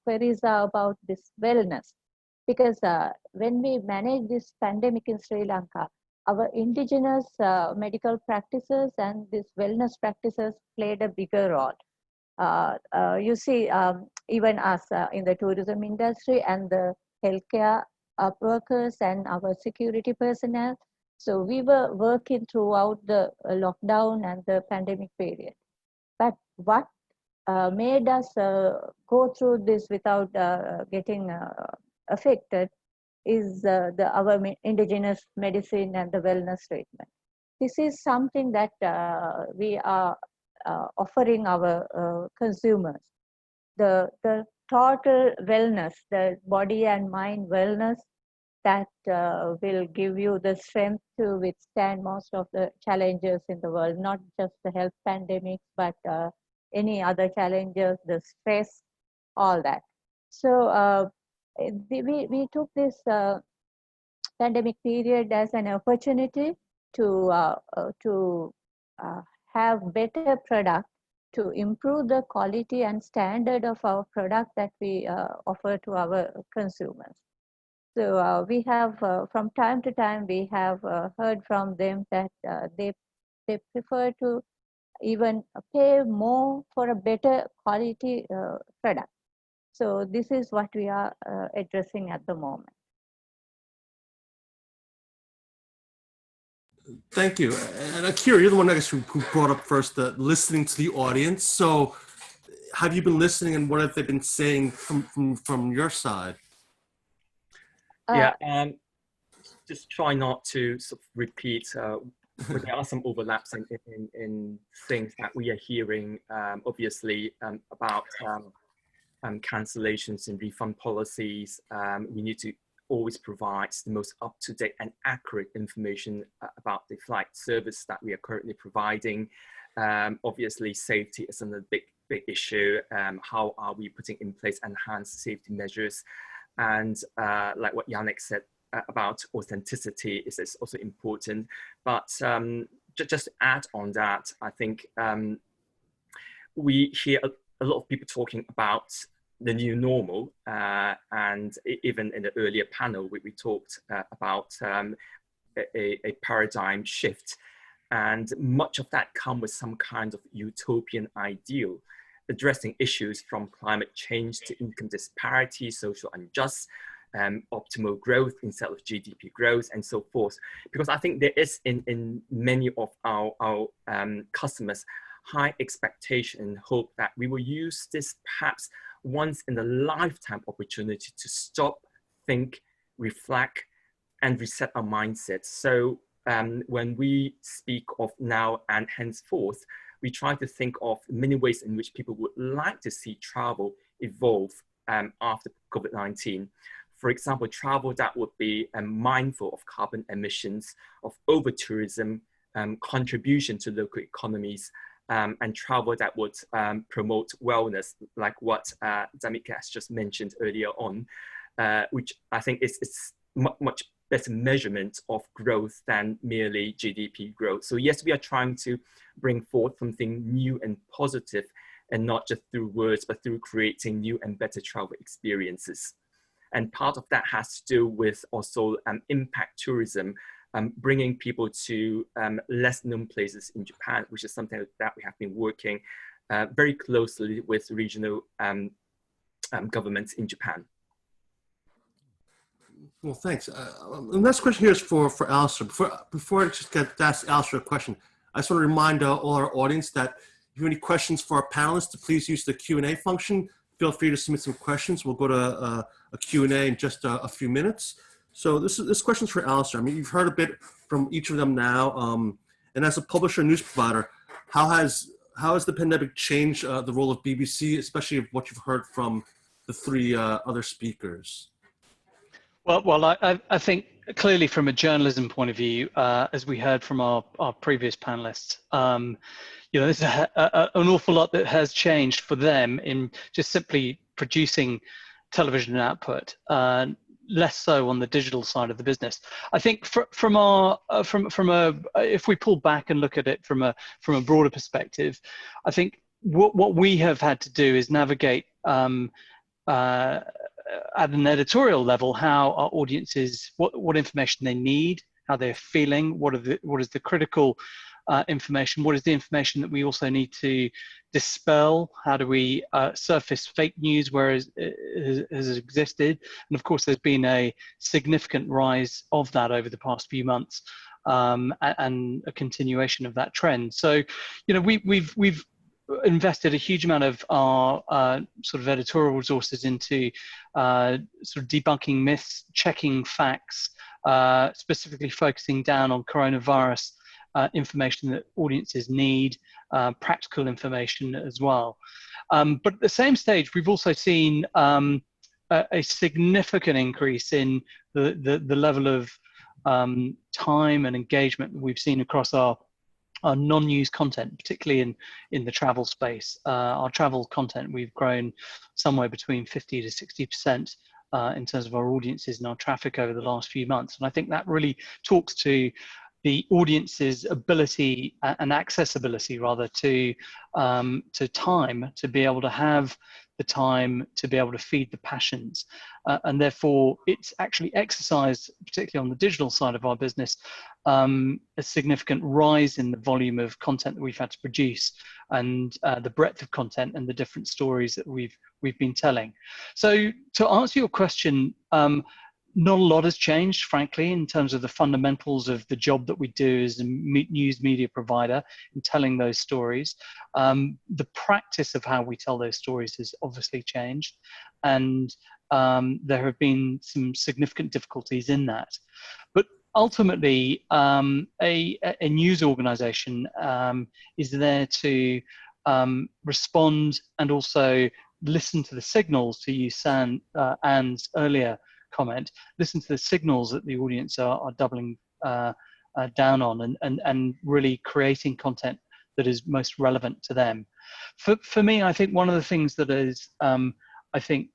queries are about this wellness, because when we manage this pandemic in Sri Lanka, our indigenous medical practices and these wellness practices played a bigger role. You see, even us in the tourism industry and the healthcare workers and our security personnel, So we were working throughout the lockdown and the pandemic period. But what made us go through this without getting affected is our indigenous medicine and the wellness treatment. This is something that we are offering our consumers. The total wellness, the body and mind wellness that will give you the strength to withstand most of the challenges in the world, not just the health pandemic, but any other challenges, the stress, all that. So we took this pandemic period as an opportunity to have better product, to improve the quality and standard of our product that we offer to our consumers. So we have, from time to time, we have heard from them that they prefer to even pay more for a better quality product. So this is what we are addressing at the moment. Thank you. And Akira, you're the one, I guess, who brought up first the listening to the audience. So have you been listening, and what have they been saying from your side? Yeah, just try not to sort of repeat. There are some overlaps in things that we are hearing, obviously, about cancellations and refund policies. We need to always provide the most up-to-date and accurate information about the flight service that we are currently providing. Obviously, safety is another big issue. How are we putting in place enhanced safety measures? And like what Yannick said about authenticity is also important. But just to add on that, I think we hear a lot of people talking about the new normal, and even in the earlier panel, we talked about a paradigm shift, and much of that comes with some kind of utopian ideal, addressing issues from climate change to income disparity, social unjust, optimal growth instead of GDP growth, and so forth. Because I think there is in many of our customers high expectation and hope that we will use this perhaps once in a lifetime opportunity to stop, think, reflect, and reset our mindsets. So when we speak of now and henceforth, we try to think of many ways in which people would like to see travel evolve after COVID-19. For example, travel that would be mindful of carbon emissions, of over-tourism, contribution to local economies, and travel that would promote wellness, like what Zamika has just mentioned earlier on, which I think is much better measurement of growth than merely GDP growth. So yes, we are trying to bring forth something new and positive, and not just through words, but through creating new and better travel experiences. And part of that has to do with also impact tourism, bringing people to less known places in Japan, which is something that we have been working very closely with regional governments in Japan. Well, thanks. The next question here is for Alistair. Before I just get to ask Alistair a question, I just want to remind all our audience that if you have any questions for our panelists, to please use the Q&A function. Feel free to submit some questions. We'll go to a Q&A in just a few minutes. So this question's for Alistair. I mean, you've heard a bit from each of them now. And as a publisher and news provider, how has the pandemic changed the role of BBC, especially of what you've heard from the three other speakers? Well, I think clearly from a journalism point of view, as we heard from our previous panelists, you know, there's an awful lot that has changed for them in just simply producing television output, less so on the digital side of the business. I think from if we pull back and look at it from a broader perspective, I think what we have had to do is navigate at an editorial level how our audiences, what information they need, how they're feeling, what is the critical information, what is the information that we also need to dispel, how do we surface fake news where it has existed. And of course there's been a significant rise of that over the past few months. and a continuation of that trend. So, you know, we've invested a huge amount of our sort of editorial resources into sort of debunking myths, checking facts, specifically focusing down on coronavirus information that audiences need, practical information as well. But at the same stage, we've also seen a significant increase in the level of time and engagement that we've seen across our non-news content, particularly in the travel space. Our travel content, we've grown somewhere between 50 to 60% in terms of our audiences and our traffic over the last few months. And I think that really talks to the audience's ability and accessibility, rather, to time, to be able to have the time to be able to feed the passions. And therefore, it's actually exercised, particularly on the digital side of our business, a significant rise in the volume of content that we've had to produce, and the breadth of content and the different stories that we've been telling. So to answer your question, not a lot has changed, frankly, in terms of the fundamentals of the job that we do as a news media provider in telling those stories. The practice of how we tell those stories has obviously changed, and there have been some significant difficulties in that. But ultimately, a news organization is there to respond and also listen to the signals, to use Anne's earlier comment, listen to the signals that the audience are doubling down on, and really creating content that is most relevant to them. For me, I think one of the things that is, I think,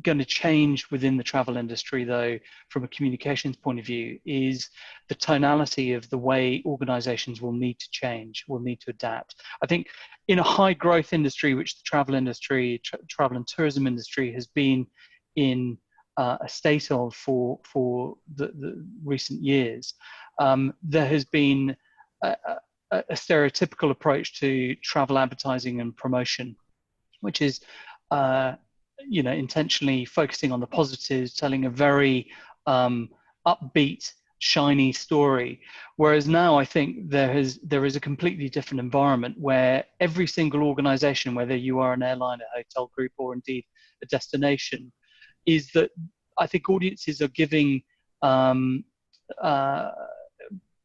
going to change within the travel industry, though, from a communications point of view, is the tonality of the way organizations will need to change, will need to adapt. I think in a high growth industry, which the travel industry, travel and tourism industry has been in a state of for the recent years, there has been a stereotypical approach to travel advertising and promotion, which is you know, intentionally focusing on the positives, telling a very upbeat, shiny story. Whereas now I think there is a completely different environment where every single organization, whether you are an airline, a hotel group, or indeed a destination, is that I think audiences are giving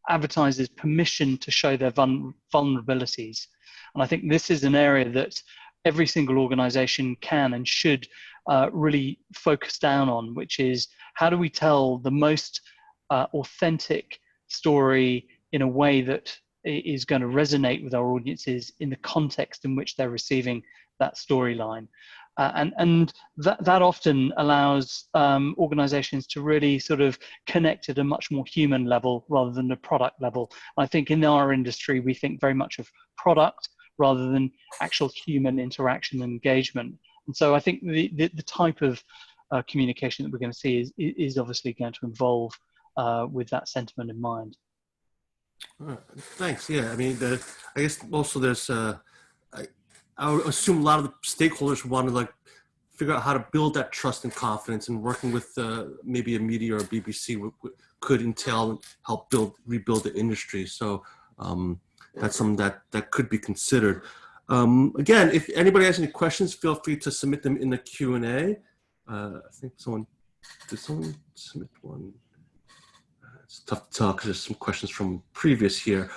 advertisers permission to show their vulnerabilities. And I think this is an area that every single organization can and should really focus down on, which is how do we tell the most authentic story in a way that is going to resonate with our audiences in the context in which they're receiving that storyline. And that often allows organizations to really sort of connect at a much more human level rather than a product level. I think in our industry, we think very much of product rather than actual human interaction and engagement. And so I think the type of communication that we're going to see is obviously going to evolve with that sentiment in mind. Thanks. Yeah, I mean, I guess also there's, I would assume a lot of the stakeholders want to like figure out how to build that trust and confidence, and working with maybe a media or a BBC could entail help rebuild the industry. So that's something that could be considered. Again, if anybody has any questions, feel free to submit them in the Q&A. I think did someone submit one? It's tough to tell because there's some questions from previous here.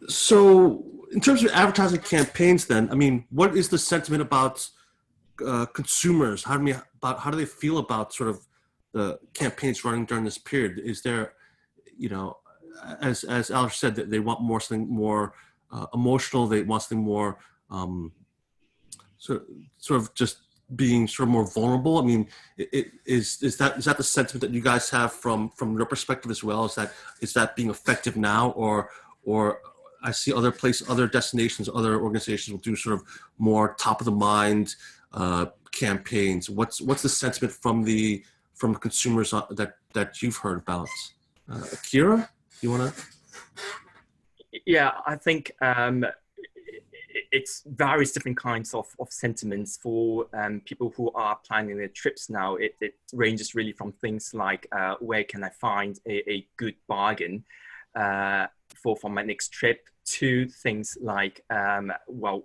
So in terms of advertising campaigns then, I mean, what is the sentiment about consumers? How do they feel about sort of the campaigns running during this period? Is there, you know, as Alex said, that they want something more emotional, they want something more sort of just being sort of more vulnerable? I mean, is that the sentiment that you guys have from your perspective as well? Is that being effective now, or I see other destinations, other organizations will do sort of more top of the mind campaigns. What's the sentiment from consumers that you've heard about? Akira, you want to? Yeah, I think it's various different kinds of sentiments for people who are planning their trips now. It ranges really from things like where can I find a good bargain for my next trip, to things like, well,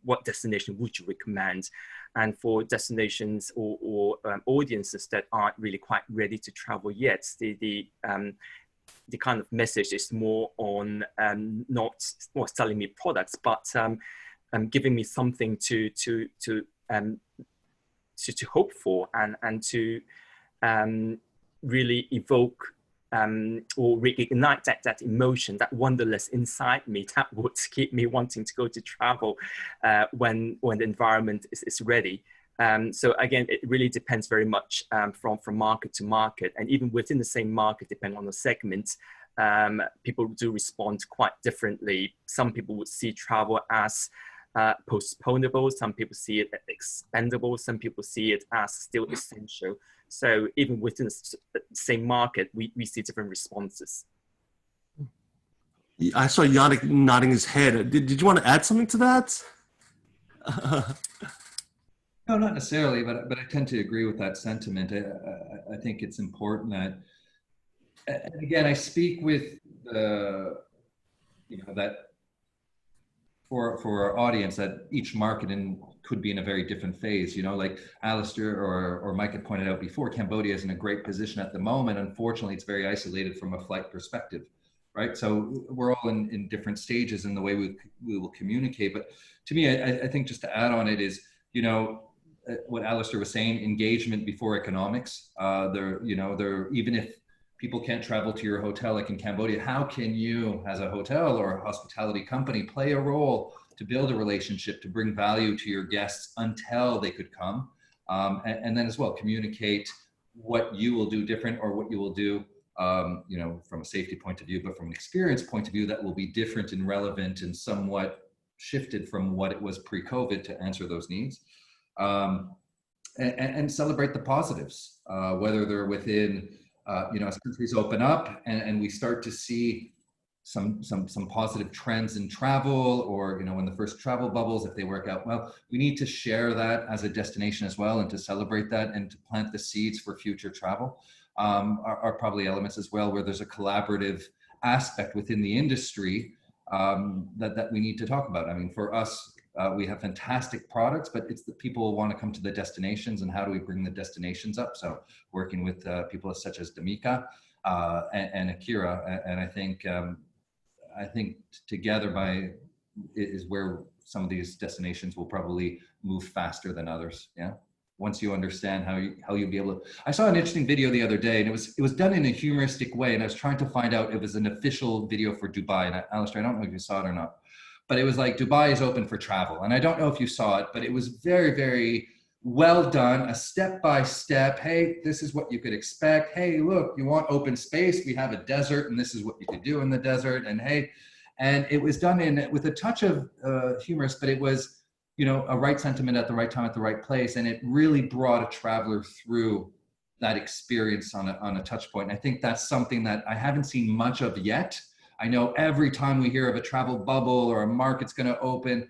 what destination would you recommend? And for destinations or audiences that aren't really quite ready to travel yet, the kind of message is more on not more selling me products, but giving me something to hope for, and to really evoke or reignite that emotion, that wanderlust inside me that would keep me wanting to go to travel when the environment is ready. So again, it really depends very much from market to market, and even within the same market, depending on the segment, people do respond quite differently. Some people would see travel as postponable, some people see it as expendable, some people see it as still essential. So even within the same market, we see different responses. I saw Yannick nodding his head. Did you want to add something to that? No, not necessarily, but I tend to agree with that sentiment. I think it's important that, and again, I speak with that for our audience, that each market could be in a very different phase. Like Alistair or Mike had pointed out before, Cambodia is in a great position at the moment. Unfortunately, it's very isolated from a flight perspective, right? So we're all in different stages in the way we will communicate. But to me, I think just to add on it is, what Alistair was saying, engagement before economics. Even if people can't travel to your hotel, like in Cambodia, how can you, as a hotel or a hospitality company, play a role to build a relationship, to bring value to your guests until they could come? And then as well, communicate what you will do different, or what you will do, from a safety point of view, but from an experience point of view, that will be different and relevant and somewhat shifted from what it was pre-COVID to answer those needs. And celebrate the positives, whether they're within, as countries open up and we start to see some positive trends in travel, or when the first travel bubbles, if they work out well, we need to share that as a destination as well, and to celebrate that and to plant the seeds for future travel. Are probably elements as well where there's a collaborative aspect within the industry that we need to talk about. I mean, for us, we have fantastic products, but it's the people who want to come to the destinations, and how do we bring the destinations up? So working with people such as Damika and Akira, and I think together is where some of these destinations will probably move faster than others. Yeah. Once you understand how you'll be able to. I saw an interesting video the other day, and it was done in a humoristic way, and I was trying to find out if it was an official video for Dubai. And Alistair, I don't know if you saw it or not, but it was like, Dubai is open for travel. And I don't know if you saw it, but it was very, very well done, a step-by-step. Hey, this is what you could expect. Hey, look, you want open space? We have a desert, and this is what you could do in the desert. And hey, and it was done with a touch of humorous, but it was, a right sentiment at the right time, at the right place. And it really brought a traveler through that experience on a touch point. And I think that's something that I haven't seen much of yet. I know every time we hear of a travel bubble or a market's going to open,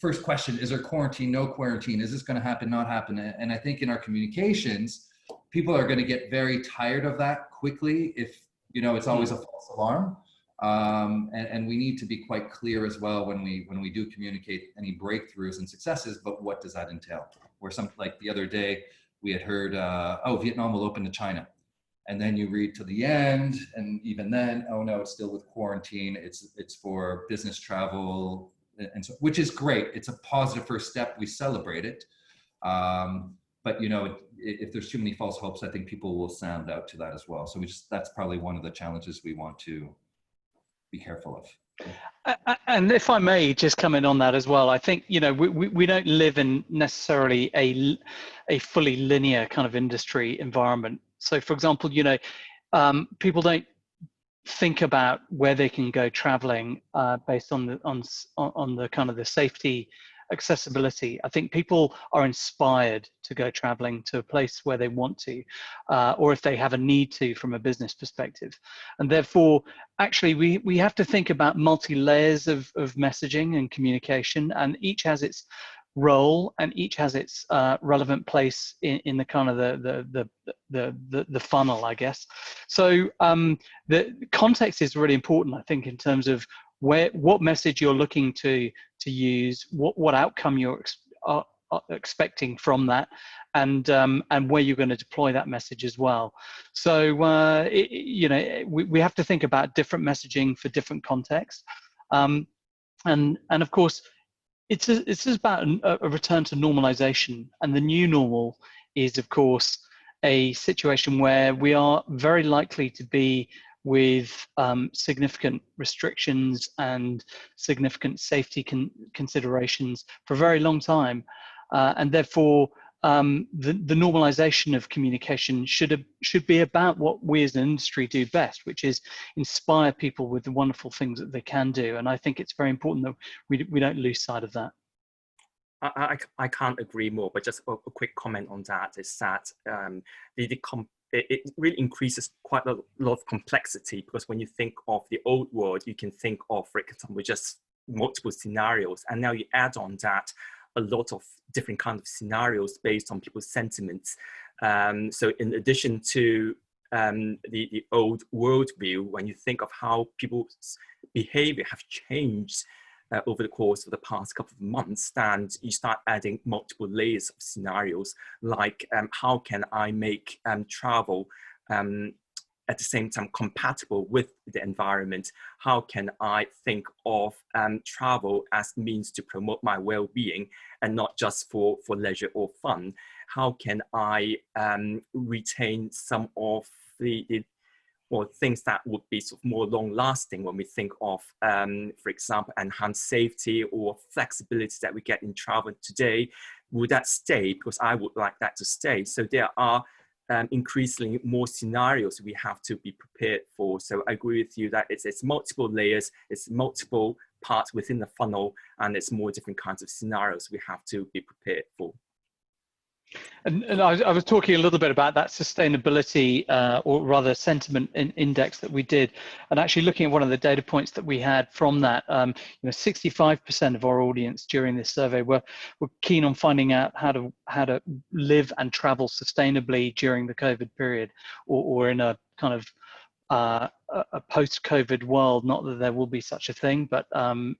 first question, is there quarantine, no quarantine? Is this going to happen, not happen? And I think in our communications, people are going to get very tired of that quickly if, it's always a false alarm. And we need to be quite clear as well when we do communicate any breakthroughs and successes, but what does that entail? Where like the other day, we had heard, Vietnam will open to China. And then you read to the end, and even then, oh no, it's still with quarantine. It's for business travel, and so, which is great. It's a positive first step. We celebrate it. But if there's too many false hopes, I think people will sound out to that as well. So that's probably one of the challenges we want to be careful of. And if I may just come in on that as well, I think, we don't live in necessarily a fully linear kind of industry environment. So for example, people don't think about where they can go traveling based on the kind of the safety accessibility. I think people are inspired to go traveling to a place where they want to, or if they have a need to from a business perspective. And therefore, actually, we have to think about multi-layers of messaging and communication, and each has its role and each has its relevant place in the kind of the funnel, I guess. So the context is really important, I think, in terms of what message you're looking to use, what outcome you're expecting from that, and where you're going to deploy that message as well. So we have to think about different messaging for different contexts, and of course it's about a return to normalization, and the new normal is of course a situation where we are very likely to be with significant restrictions and significant safety considerations for a very long time, and therefore the normalization of communication should be about what we as an industry do best, which is inspire people with the wonderful things that they can do. And I think it's very important that we don't lose sight of that. I can't agree more, but just a quick comment on that is that it really increases quite a lot of complexity, because when you think of the old world, you can think of, for example, just multiple scenarios, and now you add on that a lot of different kinds of scenarios based on people's sentiments. So in addition to the old worldview, when you think of how people's behavior have changed over the course of the past couple of months, and you start adding multiple layers of scenarios, like how can I make travel at the same time compatible with the environment? How can I think of travel as means to promote my well-being and not just for leisure or fun? How can I retain some of the things that would be sort of more long-lasting when we think of, for example, enhanced safety or flexibility that we get in travel today? Would that stay? Because I would like that to stay. So there are increasingly more scenarios we have to be prepared for. So I agree with you that it's multiple layers, it's multiple parts within the funnel, and it's more different kinds of scenarios we have to be prepared for. And I was talking a little bit about that sustainability, or rather sentiment index that we did, and actually looking at one of the data points that we had from that. 65% of our audience during this survey were keen on finding out how to live and travel sustainably during the COVID period, or in a kind of a post-COVID world. Not that there will be such a thing, but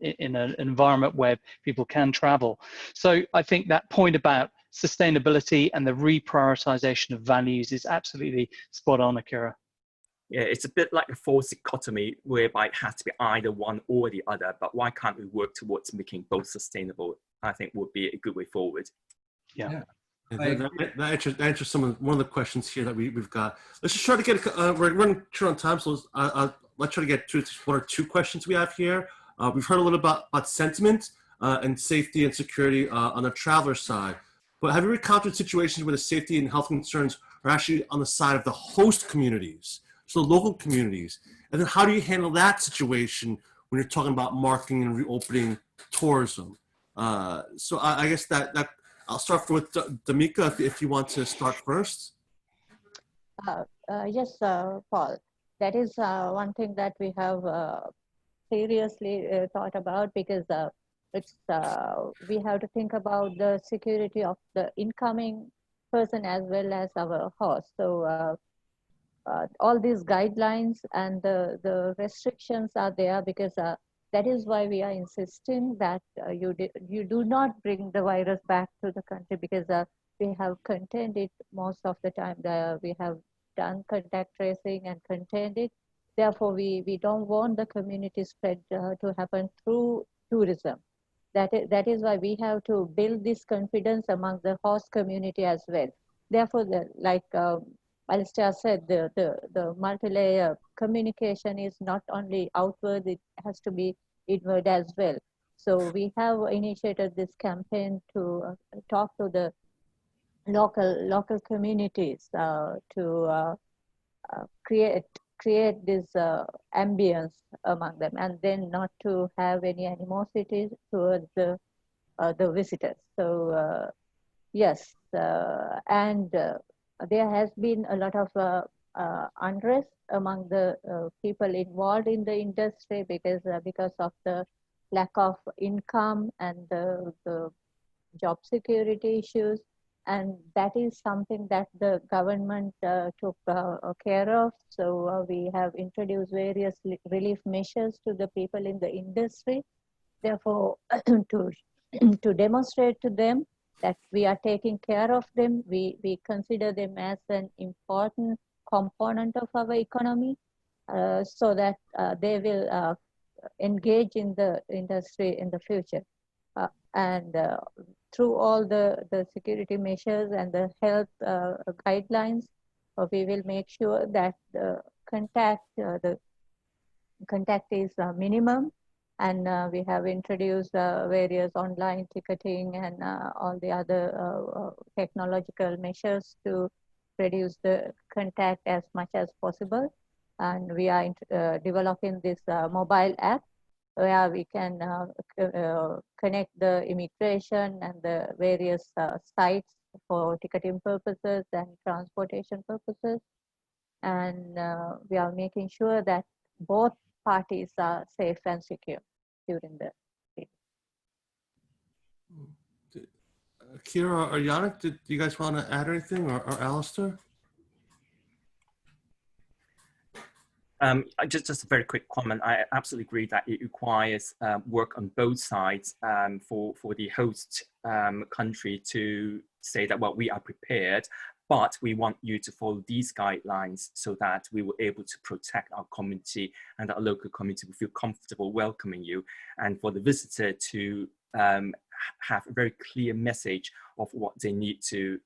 in an environment where people can travel. So I think that point about sustainability and the reprioritization of values is absolutely spot on, Akira. Yeah, it's a bit like a false dichotomy whereby it has to be either one or the other, but why can't we work towards making both sustainable? I think would be a good way forward. Yeah. That answers one of the questions here that we've got. Let's just try to get, we're running short on time, so let's try to get to one or two questions we have here. We've heard a little about sentiment and safety and security on the traveler side. But have you encountered situations where the safety and health concerns are actually on the side of the host communities, so local communities? And then how do you handle that situation when you're talking about marketing and reopening tourism? So I guess that I'll start with Damika, if you want to start first. Yes, Paul. That is one thing that we have seriously thought about, because we have to think about the security of the incoming person as well as our host. So all these guidelines and the restrictions are there, because that is why we are insisting that you do not bring the virus back to the country, because we have contained it most of the time. We have done contact tracing and contained it. Therefore, we don't want the community spread to happen through tourism. That is why we have to build this confidence among the host community as well. Therefore, like Alistair said, the multi-layer communication is not only outward, it has to be inward as well. So we have initiated this campaign to talk to the local communities to create this ambience among them, and then not to have any animosity towards the the visitors. So yes, and there has been a lot of unrest among the people involved in the industry because of the lack of income and the job security issues. And that is something that the government took care of. So we have introduced various relief measures to the people in the industry. Therefore, to demonstrate to them that we are taking care of them, we consider them as an important component of our economy, so that they will engage in the industry in the future. And through all the security measures and the health guidelines, we will make sure that the contact is minimum. And we have introduced various online ticketing and all the other technological measures to reduce the contact as much as possible. And we are developing this mobile app where we can connect the immigration and the various sites for ticketing purposes and transportation purposes. And we are making sure that both parties are safe and secure during the day. Kira or Yannick, do you guys want to add anything, or Alistair? Just a very quick comment. I absolutely agree that it requires work on both sides for the host country to say that, well, we are prepared, but we want you to follow these guidelines so that we were able to protect our community and our local community will feel comfortable welcoming you, and for the visitor to have a very clear message of what they need to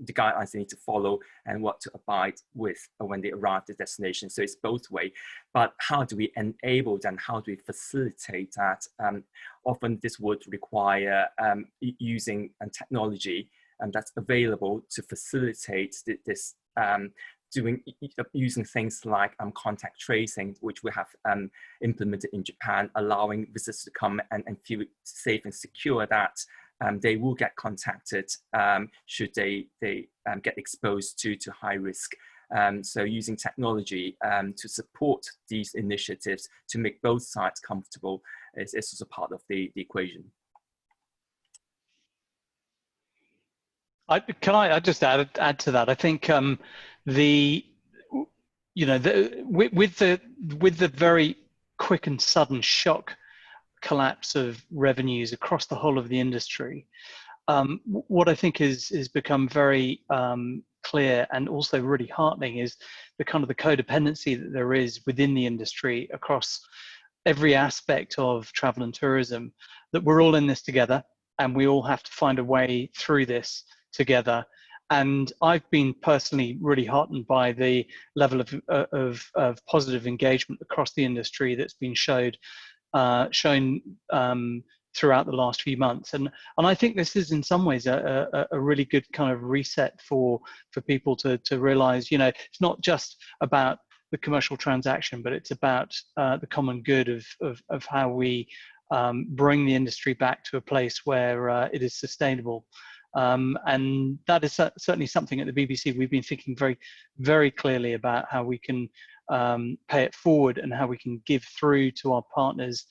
the guidelines they need to follow and what to abide with when they arrive at the destination. So it's both way, but how do we enable and how do we facilitate that? Often this would require using technology that's available to facilitate this, using things like contact tracing, which we have implemented in Japan, allowing visitors to come and feel safe and secure that they will get contacted should they get exposed to high risk. So using technology to support these initiatives to make both sides comfortable is also part of the equation. Can I just add to that? I think with the very quick and sudden shock collapse of revenues across the whole of the industry, what I think has become very clear and also really heartening is the kind of the codependency that there is within the industry across every aspect of travel and tourism, that we're all in this together and we all have to find a way through this together. And I've been personally really heartened by the level of positive engagement across the industry that's been shown throughout the last few months, and I think this is in some ways a really good kind of reset for people to realize, it's not just about the commercial transaction, but it's about the common good of how we bring the industry back to a place where it is sustainable. And that is certainly something at the BBC we've been thinking very, very clearly about, how we can pay it forward and how we can give through to our partners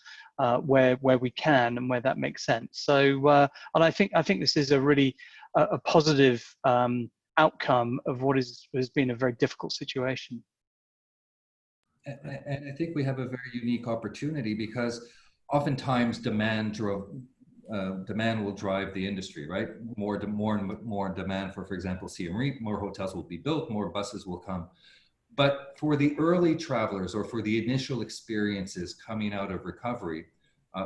where we can and where that makes sense. So, and I think this is a really a positive outcome of what has been a very difficult situation. And I think we have a very unique opportunity, because oftentimes demand will drive the industry, right? More demand for example, CMRE, more hotels will be built, more buses will come. But for the early travelers or for the initial experiences coming out of recovery,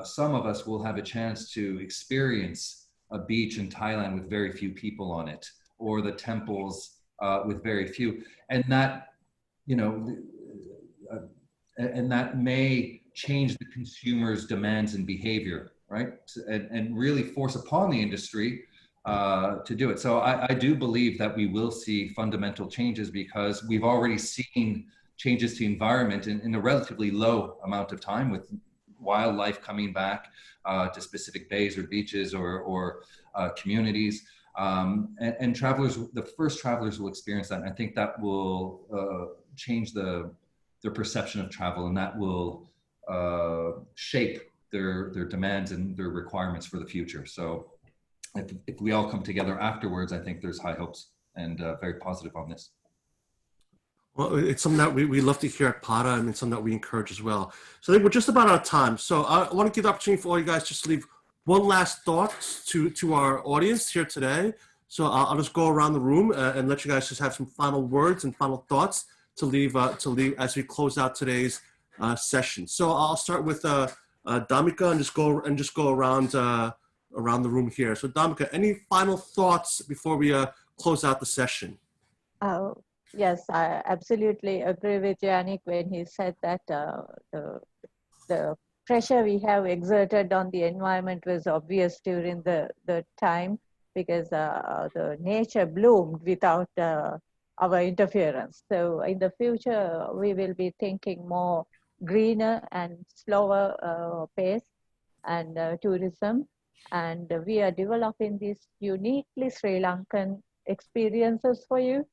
some of us will have a chance to experience a beach in Thailand with very few people on it, or the temples with very few. And that, and that may change the consumer's demands and behavior, right? And really force upon the industry to do it. So I do believe that we will see fundamental changes, because we've already seen changes to environment in a relatively low amount of time, with wildlife coming back to specific bays or beaches or communities. And travelers, the first travelers will experience that. And I think that will change their perception of travel, and that will shape their demands and their requirements for the future. So if we all come together afterwards, I think there's high hopes and very positive on this. Well, it's something that we love to hear at PATA, and it's something that we encourage as well. So I think we're just about out of time. So I want to give the opportunity for all you guys just to leave one last thought to our audience here today. So I'll just go around the room and let you guys just have some final words and final thoughts to leave as we close out today's session. So I'll start with Damika and just go around the room here. So Damika, any final thoughts before we close out the session? Yes, I absolutely agree with Yannick when he said that the pressure we have exerted on the environment was obvious during the time, because the nature bloomed without our interference. So in the future, we will be thinking more greener and slower pace and tourism. And we are developing these uniquely Sri Lankan experiences for you.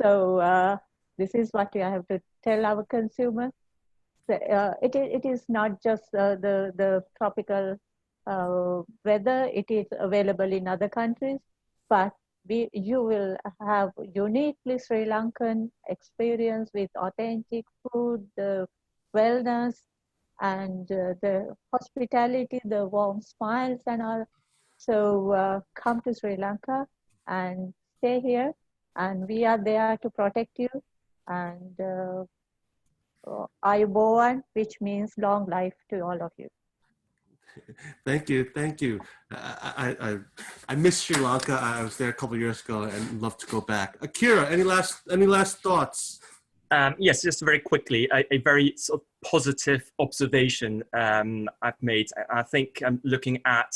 So this is what we have to tell our consumers. So, it is not just the tropical weather, it is available in other countries, but you will have uniquely Sri Lankan experience with authentic food, the wellness, and the hospitality, the warm smiles and all. So come to Sri Lanka and stay here, and we are there to protect you. And Ayubowan, which means long life to all of you. Thank you. I miss Sri Lanka. I was there a couple of years ago and love to go back. Akira, any last thoughts? Yes, just very quickly, a very sort of positive observation I've made. I think looking at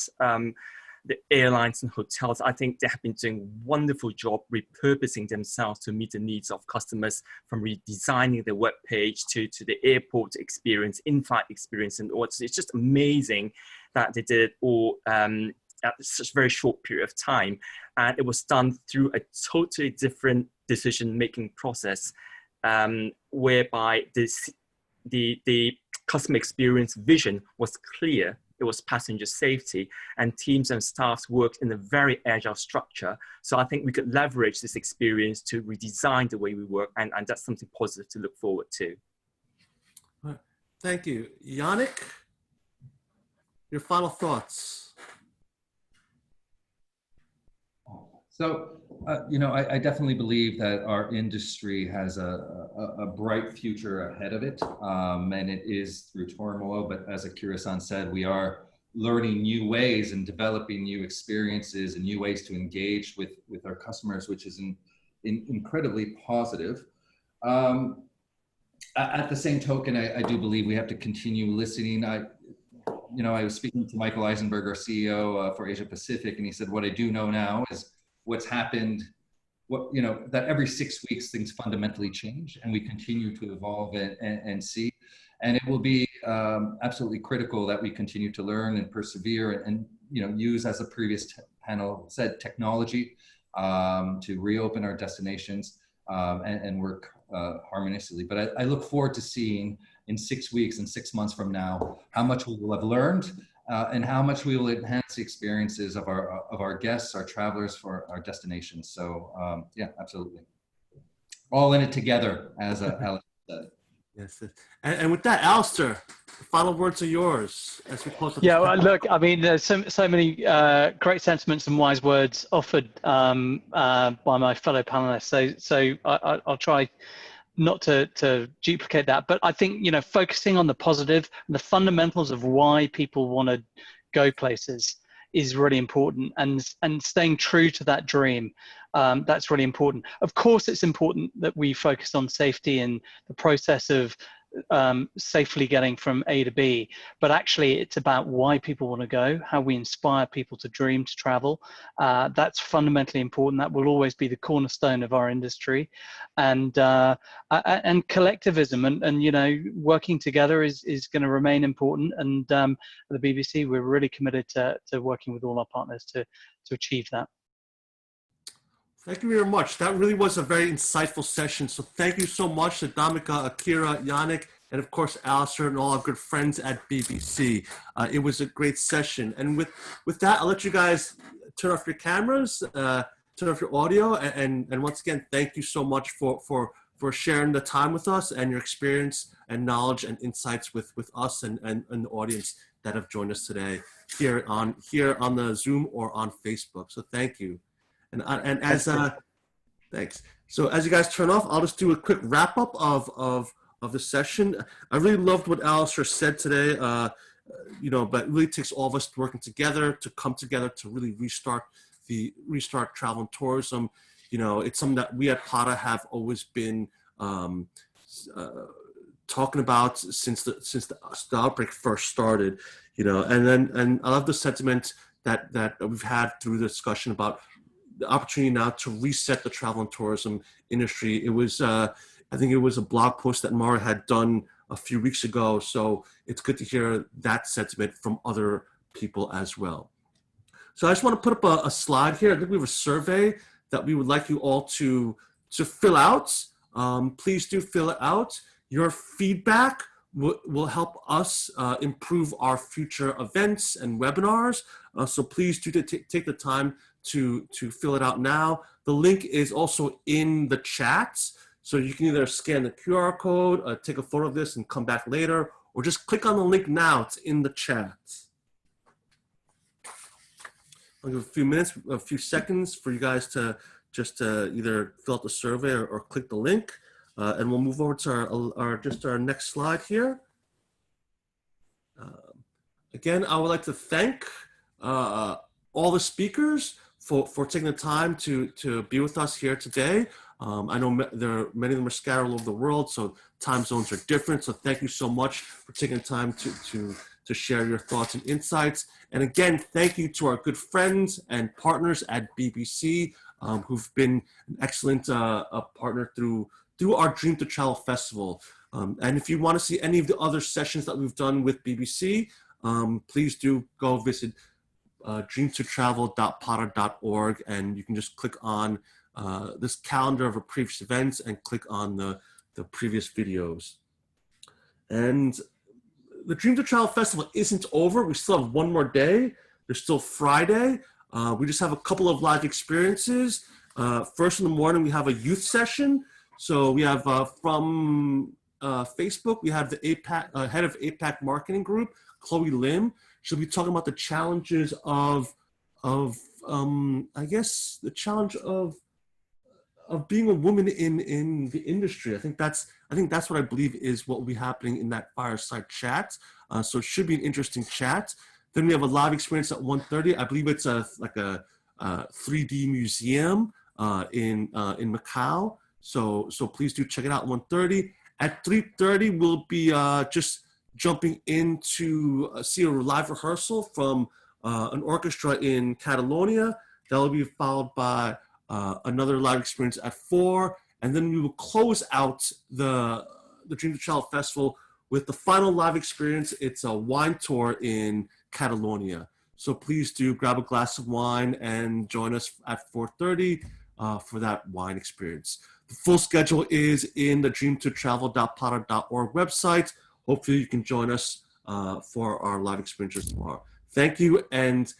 the airlines and hotels, I think they have been doing a wonderful job repurposing themselves to meet the needs of customers, from redesigning the web page to the airport experience, in-flight experience, and all. It's just amazing that they did it all at such a very short period of time. And it was done through a totally different decision-making process, whereby the customer experience vision was clear. It was passenger safety, and teams and staffs worked in a very agile structure. So I think we could leverage this experience to redesign the way we work, and that's something positive to look forward to. Thank you. Yannick, your final thoughts? So, I definitely believe that our industry has a bright future ahead of it, and it is through turmoil. But as Akira-san said, we are learning new ways and developing new experiences and new ways to engage with our customers, which is incredibly positive. At the same token, I do believe we have to continue listening. I was speaking to Michael Eisenberg, our CEO for Asia Pacific, and he said, what I do know now is what's happened, that every 6 weeks things fundamentally change, and we continue to evolve and see. And it will be absolutely critical that we continue to learn and persevere and use, as the previous panel said, technology to reopen our destinations and work harmoniously. But I look forward to seeing in 6 weeks and 6 months from now how much we will have learned and how much we will enhance the experiences of our guests, our travelers, for our destinations. So yeah, absolutely. All in it together, as Alex said. Yes. And with that, Alistair, the final words are yours as we close. Yeah, well, look, I mean, there's so many great sentiments and wise words offered by my fellow panelists. So I'll try not to duplicate that, but I think, focusing on the positive and the fundamentals of why people want to go places is really important, and staying true to that dream, that's really important. Of course, it's important that we focus on safety and the process of safely getting from A to B, but actually it's about why people want to go, how we inspire people to dream, to travel. That's fundamentally important. That will always be the cornerstone of our industry, and collectivism and you know, working together is going to remain important. And at the BBC, we're really committed to working with all our partners to achieve that. Thank you very much. That really was a very insightful session. So thank you so much to Dhammika, Akira, Yannick, and of course, Alistair and all our good friends at BBC. It was a great session. And with that, I'll let you guys turn off your cameras, turn off your audio. And once again, thank you so much for sharing the time with us and your experience and knowledge and insights with us and the audience that have joined us today here on the Zoom or on Facebook. So thank you. And as thanks. So as you guys turn off, I'll just do a quick wrap up of the session. I really loved what Alistair said today. You know, but it really takes all of us working together to come together to really restart travel and tourism. You know, it's something that we at PATA have always been talking about since the outbreak first started. You know, and I love the sentiment that we've had through the discussion about the opportunity now to reset the travel and tourism industry. It was, I think it was a blog post that Mara had done a few weeks ago. So it's good to hear that sentiment from other people as well. So I just want to put up a slide here. I think we have a survey that we would like you all to fill out. Please do fill it out. Your feedback will help us improve our future events and webinars. So please do take the time to fill it out now. The link is also in the chat. So you can either scan the QR code, take a photo of this and come back later, or just click on the link now. It's in the chat. I'll give a few minutes, a few seconds for you guys to just either fill out the survey or click the link. And we'll move over to our next slide here. Again, I would like to thank all the speakers for taking the time to be with us here today. I know many of them are scattered all over the world, so time zones are different. So thank you so much for taking the time to share your thoughts and insights. And again, thank you to our good friends and partners at BBC who've been an excellent partner through our Dream to Travel Festival. And if you want to see any of the other sessions that we've done with BBC, please do go visit dreamtotravel.pata.org, and you can just click on this calendar of our previous events and click on the previous videos. And the Dream to Travel Festival isn't over. We still have one more day. There's still Friday. We just have a couple of live experiences. First in the morning, we have a youth session. So we have from Facebook, we have the APAC, head of APAC marketing group, Chloe Lim. She'll be talking about the challenges of I guess the challenge of being a woman in the industry. I think that's what I believe is what will be happening in that fireside chat. So it should be an interesting chat. Then we have a live experience at 1:30. I believe it's like a 3D museum in Macau. So please do check it out at 1:30. At 3:30, we'll be just jumping into see a live rehearsal from an orchestra in Catalonia. That will be followed by another live experience at 4, and then we will close out the Dream to Travel Festival with the final live experience. It's a wine tour in Catalonia. So please do grab a glass of wine and join us at 4:30 for that wine experience. The full schedule is in the dreamtotravel.pata.org website. Hopefully you can join us for our live experiences tomorrow. Thank you, and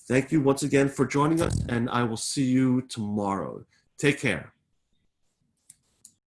thank you once again for joining us, and I will see you tomorrow. Take care.